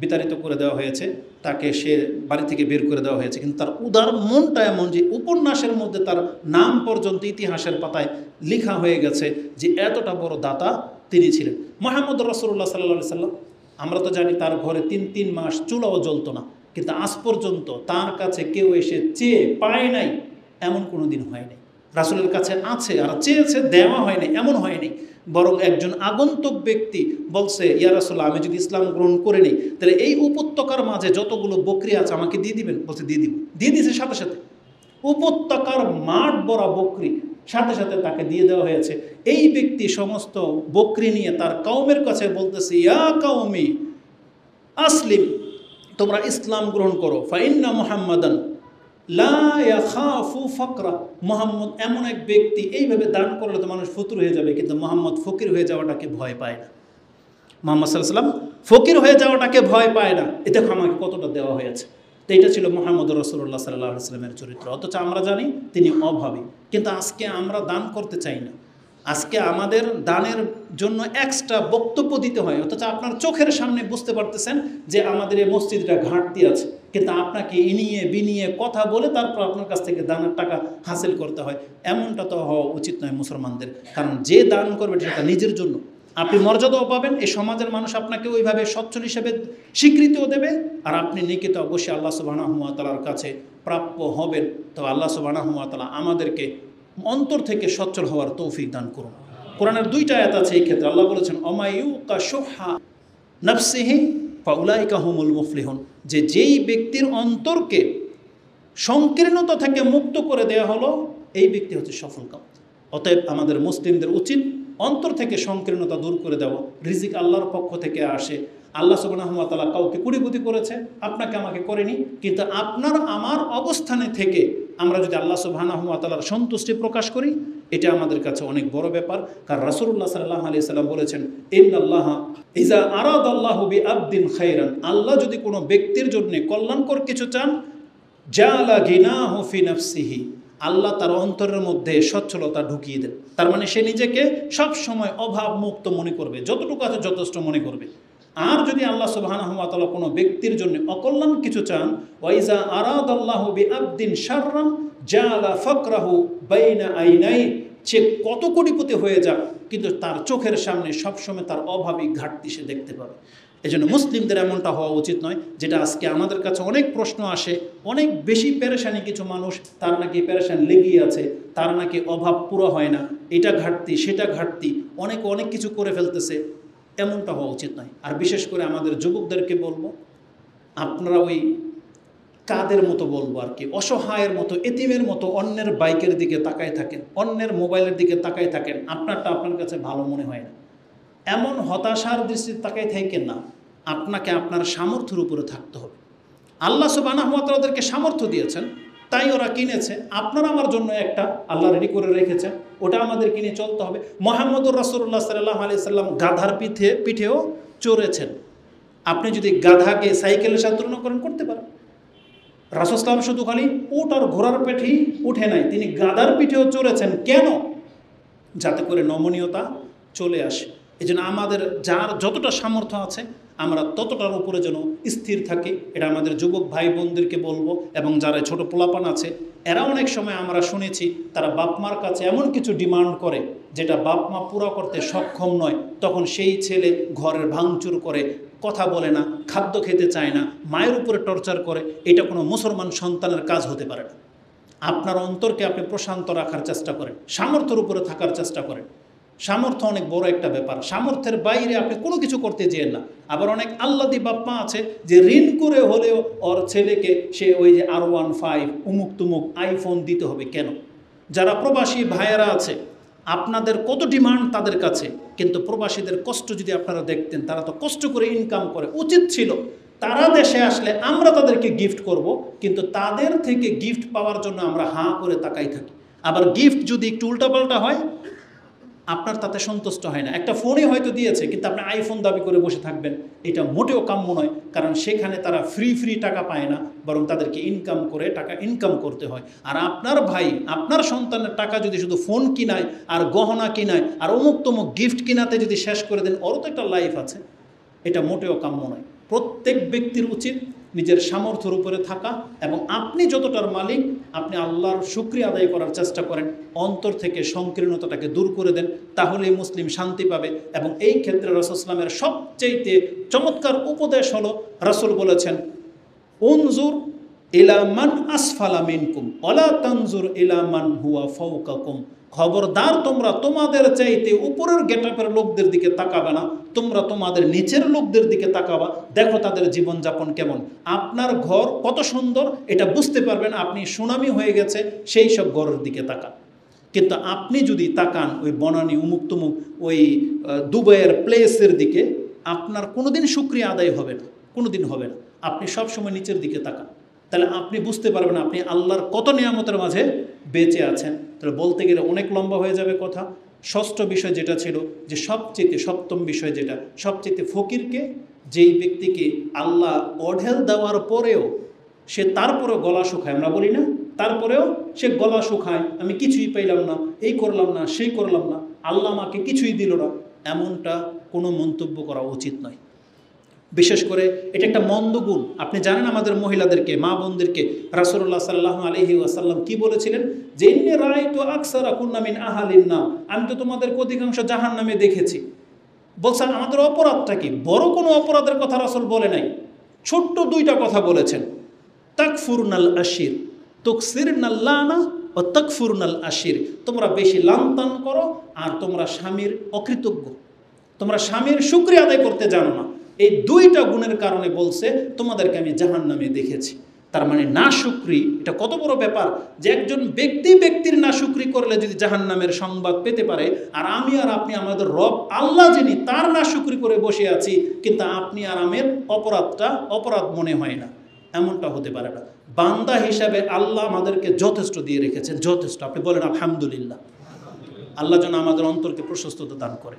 বিতাড়িত করে দেওয়া হয়েছে, তাকে সে বাড়ি থেকে বের করে দেওয়া হয়েছে। কিন্তু তার উদার মনটা এমন যে উপন্যাসের মধ্যে তার নাম পর্যন্ত ইতিহাসের পাতায় লেখা হয়ে গেছে যে এতটা বড় দাতা তিনি ছিলেন। মুহাম্মদ রাসূলুল্লাহ সাল্লাল্লাহু আলাইহি সাল্লাম, আমরা তো জানি তার ঘরে 3 মাস চুলাও জ্বলতো না, কিন্তু আজ পর্যন্ত তার কাছে কেউ এসে চেয়ে পায় নাই এমন কোনো দিন হয়নি। রাসূলের কাছে আছে আর চেয়েছে, দেওয়া হয়নি এমন হয়নি। বরং একজন আগন্তুক ব্যক্তি বলছে ইয়া রাসূলুল্লাহ, আমি যদি ইসলাম গ্রহণ করে নিই তাহলে এই উপত্যকার মাঝে যতগুলো বকরি আছে আমাকে দিয়ে দিবেন? বলছে দিয়ে দিব। দিয়ে দিয়েছে সাথে সাথে। উপত্যকার মাঠ ভরা বকরি সাথে সাথে তাকে দিয়ে দেওয়া হয়েছে। এই ব্যক্তি সমস্ত বকরি নিয়ে তার কওমের কাছে বলতেছে, ইয়া কওমি আসলিম, তোমরা ইসলাম গ্রহণ করো, ফাইন্না মুহাম্মাদান লা ইয়াখাফু ফাকরা, মুহাম্মদ এমন এক ব্যক্তি, এইভাবে দান করলে তো মানুষ ফতুর হয়ে যাবে, কিন্তু মুহাম্মদ ফকির হয়ে যাওয়াটাকে ভয় পায় না। মুহাম্মদ সাল্লাল্লাহু আলাইহি ওয়াসাল্লাম ফকির হয়ে যাওয়াটাকে ভয় পায় না। এ দেখো আমাকে কতটা দেওয়া হয়েছে। তো এটা ছিল মুহাম্মদুর রাসূলুল্লাহ সাল্লাল্লাহু আলাইহি ওয়াসাল্লামের চরিত্র। অথচ আমরা জানি তিনি অভাবী, কিন্তু আজকে আমরা দান করতে চাই না। আজকে আমাদের দানের জন্য এক্সট্রা বক্তব্য দিতে হয়, অথচ আপনার চোখের সামনে বুঝতে পারতেছেন যে আমাদের এই মসজিদটা ঘাটতি আছে, কিন্তু আপনাকে ইনিয়ে বিনিয়ে কথা বলে তারপর আপনার কাছ থেকে দানের টাকা হাসিল করতে হয়। এমনটা তো হওয়া উচিত নয় মুসলমানদের। কারণ যে দান করবে সেটা নিজের জন্য, আপনি মর্যাদাও পাবেন, এই সমাজের মানুষ আপনাকে ওইভাবে সচ্ছল হিসেবে স্বীকৃতিও দেবে, আর আপনি নিকিত অবশ্যই আল্লাহ সুবহানাহু ওয়া তাআলার কাছে প্রাপ্য হবেন। তো আল্লাহ সুবহানাহু ওয়া তাআলা আমাদেরকে অন্তর থেকে সচ্ছল হওয়ার তৌফিক দান করুন। কোরআনের 2টা আয়াত আছে এই ক্ষেত্রে। আল্লাহ বলেছেন, অমায়ুকা শুহা নাফসিহি ফাউলাইকা হুমুল মুফলিহুন, যে যেই ব্যক্তির অন্তরকে সংকীর্ণতা থেকে মুক্ত করে দেওয়া হলো, এই ব্যক্তি হচ্ছে সফলকাম। অতএব আমাদের মুসলিমদের উচিত অন্তর থেকে সংকীর্ণতা দূর করে দেওয়া। রিজিক আল্লাহর পক্ষ থেকে আসে। আল্লাহ সুবহানাহু ওয়া তাআলা কাউকে কুড়িপুতি করেছে, আপনাকে আমাকে করেনি, কিন্তু আপনার আমার অবস্থানে থেকে আমরা যদি আল্লাহ সুবহানাহু ওয়া তাআলার সন্তুষ্টি প্রকাশ করি, এটা আমাদের কাছে অনেক বড় ব্যাপার। কারণ রাসূলুল্লাহ সাল্লাল্লাহু আলাইহি সাল্লাম বলেছেন, ইন্নাল্লাহা ইজা আরাদাল্লাহু বিআবদিন খায়রান, আল্লাহ যদি কোনো ব্যক্তির জন্য কল্যাণকর কিছু চান, জাআলা গিনাহু ফি নাফসিহি, আল্লাহ তার অন্তরের মধ্যে সচ্ছলতা ঢুকিয়ে দেন। তার মানে সে নিজেকে সব সময় অভাব মুক্ত মনে করবে, যতটুকু আছে যথেষ্ট মনে করবে। আর যদি আল্লাহ সুবহানাহু ওয়া তাআলা কোনো ব্যক্তির জন্য অকল্যাণ কিছু চান, ওয়াইজা আরাদাল্লাহু বিআবদিন শাররান জাআলা ফাকরাহু বাইনা আইনাই, সে কত কোটিপতি হয়ে যাক, কিন্তু তার চোখের সামনে সবসময় তার অভাবী ঘাটতি সে দেখতে পাবে। এজন্য মুসলিমদের এমনটা হওয়া উচিত নয়, যেটা আজকে আমাদের কাছে অনেক প্রশ্ন আসে। অনেক বেশি পেরেশানি কিছু মানুষ, তার নাকি পেরেশান লেগেই আছে, তার নাকি অভাব পুরো হয় না, এটা ঘাটতি সেটা ঘাটতি, অনেক কিছু করে ফেলতেছে। এমনটা হওয়া উচিত নয়। আর বিশেষ করে আমাদের যুবকদেরকে বলবো, আপনারা ওই কাদের মতো বলবো আর কি, অসহায়ের মতো, এতিমের মতো অন্যের বাইকের দিকে তাকায় থাকেন, অন্যের মোবাইলের দিকে তাকায় থাকেন, আপনারটা আপনার কাছে ভালো মনে হয় না। এমন হতাশার দৃষ্টিতে তাকাই থাকেন না। আপনাকে আপনার সামর্থ্যের উপরে থাকতে হবে। আল্লাহ সুবহানাহু ওয়া তাআলা ওদেরকে সামর্থ্য দিয়েছেন, তাই ওরা কিনেছে। আপনার আমার জন্য একটা আল্লাহ রেডি করে রেখেছেন, ওটা আমাদের কিনে চলতে হবে। মুহাম্মদুর রাসূলুল্লাহ সাল্লাল্লাহু আলাইহি সাল্লাম গাধার পিঠেও চড়েছেন। আপনি যদি গাধাকে সাইকেলের সাথে তুলনা করতে পারেন। রাসূল সাল্লাল্লাহু আলাইহি ওয়াসাল্লাম শুধু খালি উট আর ঘোড়ার পিঠেই উঠে নাই, তিনি গাধার পিঠেও চড়েছেন। কেন? যাতে করে নমনীয়তা চলে আসে। এই জন্য আমাদের যার যতটা সামর্থ্য আছে আমরা ততটার উপরে যেন স্থির থাকি। এটা আমাদের যুবক ভাই বোনদেরকে বলবো, এবং যারা ছোট পোলাপান আছে, এরা অনেক সময় আমরা শুনেছি তারা বাপ মার কাছে এমন কিছু ডিমান্ড করে যেটা বাপ মা পুরো করতে সক্ষম নয়। তখন সেই ছেলে ঘরের ভাঙচুর করে, কথা বলে না, খাদ্য খেতে চায় না, মায়ের উপরে টর্চার করে। এটা কোনো মুসলমান সন্তানের কাজ হতে পারে না। আপনার অন্তরকে আপনি প্রশান্ত রাখার চেষ্টা করেন, সামর্থ্যের উপরে থাকার চেষ্টা করেন। সামর্থ্য অনেক বড় একটা ব্যাপার, সামর্থ্যের বাইরে আপনি কোনো কিছু করতে যেয়েন না। আবার অনেক আল্লাদি বাপ্পা আছে যে ঋণ করে হলেও ওর ছেলেকে সে ওই যে R15 উমুক তুমুক আইফোন দিতে হবে। কেন? যারা প্রবাসী ভাইয়েরা আছে, আপনাদের কত ডিমান্ড তাদের কাছে, কিন্তু প্রবাসীদের কষ্ট যদি আপনারা দেখতেন, তারা তো কষ্ট করে ইনকাম করে। উচিত ছিল তারা দেশে আসলে আমরা তাদেরকে গিফট করব, কিন্তু তাদের থেকে গিফট পাওয়ার জন্য আমরা হাঁ করে তাকাই থাকি। আবার গিফট যদি একটু উল্টাপাল্টা হয়, আপনার তাতে সন্তুষ্ট হয় না। একটা ফোনই হয়তো দিয়েছে, কিন্তু আপনি আইফোন দাবি করে বসে থাকবেন, এটা মোটেও কাম্য নয়। কারণ সেখানে তারা ফ্রি টাকা পায় না, বরং তাদেরকে ইনকাম করে টাকা ইনকাম করতে হয়। আর আপনার ভাই, আপনার সন্তানের টাকা যদি শুধু ফোন কিনায় আর গহনা কিনায় আর অমুক তমুক গিফট কিনাতে যদি শেষ করে দেন, ওরও তো একটা লাইফ আছে, এটা মোটেও কাম্য নয়। প্রত্যেক ব্যক্তির উচিত নিজের সামর্থ্যের উপরে থাকা, এবং আপনি যতটার মালিক আপনি আল্লাহর শুকরিয়া আদায় করার চেষ্টা করেন, অন্তর থেকে সংকীর্ণতাটাকে দূর করে দেন, তাহলেই মুসলিম শান্তি পাবে। এবং এই ক্ষেত্রে রাসূল সাল্লাল্লাহু আলাইহি ওয়াসাল্লামের সবচেয়ে চমৎকার উপদেশ হলো, রাসূল বলেছেন, উনজুর ইলা মান আসফালা মিনকুম ওয়ালা তানজুর ইলা মান হুয়া ফাওকাকুম। খবরদার তোমরা তোমাদের চাইতে উপরের গেটআপের লোকদের দিকে তাকাবে না, তোমরা তোমাদের নিচের লোকদের দিকে তাকাবা, দেখো তাদের জীবনযাপন কেমন। আপনার ঘর কত সুন্দর এটা বুঝতে পারবেন আপনি সুনামি হয়ে গেছে সেই সব ঘরের দিকে তাকান। কিন্তু আপনি যদি তাকান ওই বনানী উমুক তুমুক ওই দুবাইয়ের প্লেসের দিকে, আপনার কোনোদিন শুকরিয়া আদায় হবে না, কোনোদিন হবে না। আপনি সবসময় নিচের দিকে তাকান, তাহলে আপনি বুঝতে পারবেন আপনি আল্লাহর কত নিয়ামতের মাঝে বেঁচে আছেন। তাহলে বলতে গেলে অনেক লম্বা হয়ে যাবে কথা। ষষ্ঠ বিষয় যেটা ছিল যে সবচেয়ে সপ্তম বিষয় যেটা সবচেয়ে ফকিরকে, যেই ব্যক্তিকে আল্লাহ অঢেল দেওয়ার পরেও সে তারপরেও গলা শুকায়, আমরা বলি না, তারপরেও সে গলা শুকায়, আমি কিছুই পাইলাম না, এই করলাম না, সেই করলাম না, আল্লাহ আমাকে কিছুই দিল না, এমনটা কোনো মন্তব্য করা উচিত নয়। বিশেষ করে এটা একটা মন্দ গুণ। আপনি জানেন আমাদের মহিলাদেরকে, মা বোনদেরকে রাসূলুল্লাহ সাল্লাল্লাহু আলাইহি ওয়াসাল্লাম কি বলেছিলেন, যে ইন্নী রাআইতু আকসারা কুন্না মিন আহলিন নার, আমি তো তোমাদের অধিকাংশ জাহান্নামে দেখেছি। বলছেন আমাদের অপরাধটা কি? বড় কোনো অপরাধের কথা রাসূল বলে নাই, ছোট্ট দুইটা কথা বলেছেন, তাকফুরনাল আশির, তুকসিরনাল লানা ও তাকফুরনাল আশির। তোমরা বেশি লানতান করো আর তোমরা স্বামীর অকৃতজ্ঞ, তোমরা স্বামীর শুকরিয়া আদায় করতে জানো না। এই দুইটা গুণের কারণে বলছে তোমাদেরকে আমি জাহান্নামে দেখেছি। তার মানে নাশুকরি এটা কত বড় ব্যাপার, যে একজন ব্যক্তির নাশুকরি করলে যদি জাহান্নামের সংবাদ পেতে পারে, আর আমি আর আপনি আমাদের রব আল্লাহ যিনি তার নাশুকরি করে বসে আছি, কিন্তু আপনি আর আমের অপরাধ মনে হয় না, এমনটা হতে পারে না। বান্দা হিসাবে আল্লাহ আমাদেরকে যথেষ্ট দিয়ে রেখেছেন, যথেষ্ট। আপনি বলেন আলহামদুলিল্লাহ। আল্লাহ যেন আমাদের অন্তরকে প্রশস্ততা দান করে।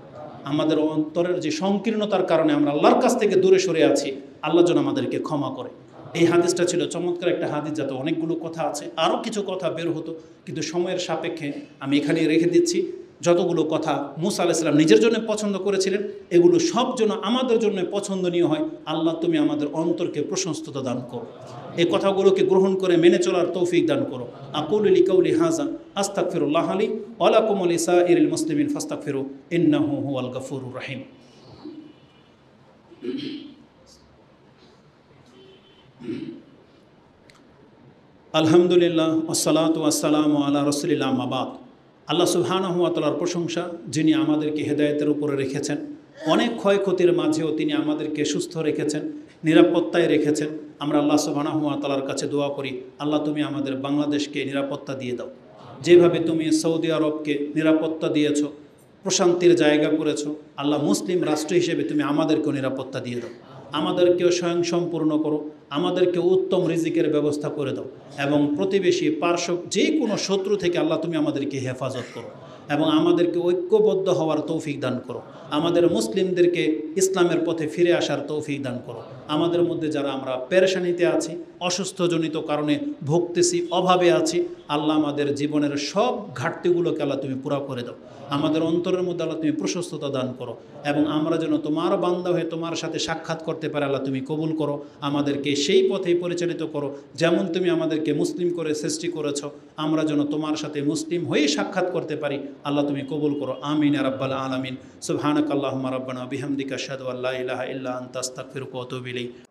আমাদের অন্তরের যে সংকীর্ণতার কারণে আমরা আল্লাহর কাছ থেকে দূরে সরে আছি, আল্লাহ যেন আমাদেরকে ক্ষমা করে। এই হাদিসটা ছিল চমৎকার একটা হাদিস, যাতে অনেকগুলো কথা আছে, আরও কিছু কথা বের হতো, কিন্তু সময়ের সাপেক্ষে আমি এখানে রেখে দিচ্ছি। যতগুলো কথা মুসা আলাইহিস সালাম নিজের জন্য পছন্দ করেছিলেন, এগুলো সব যেন আমাদের জন্য পছন্দনীয় হয়। আল্লাহ তুমি আমাদের অন্তরকে প্রশস্ততা দান করো, এই কথাগুলোকে গ্রহণ করে মেনে চলার তৌফিক দান করো। আকুলু লিকাউলি হাযা আস্তাগফিরুল্লাহ লি ওয়া লাকুম ওয়া লিসাইরিল মুসলিমিন ফাস্তাগফিরু ইন্নাহু হুয়াল গফুরুর রহিম। আলহামদুলিল্লাহ ওয়াসসালাতু ওয়াসসালামু আলা রাসূলিল্লাহ, আম্মা বাদ। আল্লাহ সুবহানাহু ওয়া তাআলার প্রশংসা, যিনি আমাদেরকে হেদায়েতের উপরে রেখেছেন, অনেক ক্ষয়ক্ষতির মাঝেও তিনি আমাদেরকে সুস্থ রেখেছেন, নিরাপত্তায় রেখেছেন। আমরা আল্লাহ সুবহানাহু ওয়া তাআলার কাছে দোয়া করি, আল্লাহ তুমি আমাদের বাংলাদেশকে নিরাপত্তা দিয়ে দাও। যেভাবে তুমি সৌদি আরবকে নিরাপত্তা দিয়েছো, প্রশান্তির জায়গা করেছো, আল্লাহ মুসলিম রাষ্ট্র হিসেবে তুমি আমাদেরকেও নিরাপত্তা দিয়ে দাও। আমাদেরকেও স্বয়ংসম্পূর্ণ করো, আমাদেরকে উত্তম রিজিকের ব্যবস্থা করে দাও, এবং প্রতিবেশী পার্শ্ব যে কোনো শত্রু থেকে আল্লাহ তুমি আমাদেরকে হেফাজত করো, এবং আমাদেরকে ঐক্যবদ্ধ হওয়ার তৌফিক দান করো। আমাদের মুসলিমদেরকে ইসলামের পথে ফিরে আসার তৌফিক দান করো। আমাদের মধ্যে যারা আমরা পেরেশানিতে আছি, অসুস্থজনিত কারণে ভুগতেছি, অভাবে আছি, আল্লাহ আমাদের জীবনের সব ঘাটতিগুলোকে আল্লাহ তুমি পুরা করে দাও। আমাদের অন্তরের মধ্যে আল্লাহ তুমি প্রশস্ততা দান করো, এবং আমরা যেন তোমার বান্দা হয়ে তোমার সাথে সাক্ষাৎ করতে পারে আল্লাহ তুমি কবুল করো। আমাদেরকে সেই পথেই পরিচালিত করো যেমন তুমি আমাদেরকে মুসলিম করে সৃষ্টি করেছো, আমরা যেন তোমার সাথে মুসলিম হয়ে সাক্ষাৎ করতে পারি, আল্লাহ তুমি কবুল করো। আমিন ইয়া রাব্বাল আলামিন। সুবহানাকাল্লাহুম্মা রাব্বানা বিহামদিকা আশহাদু আল্লা ইলাহা ইল্লা আনতা আস্তাগফিরুকা ওয়া আতুবু ইলাইক।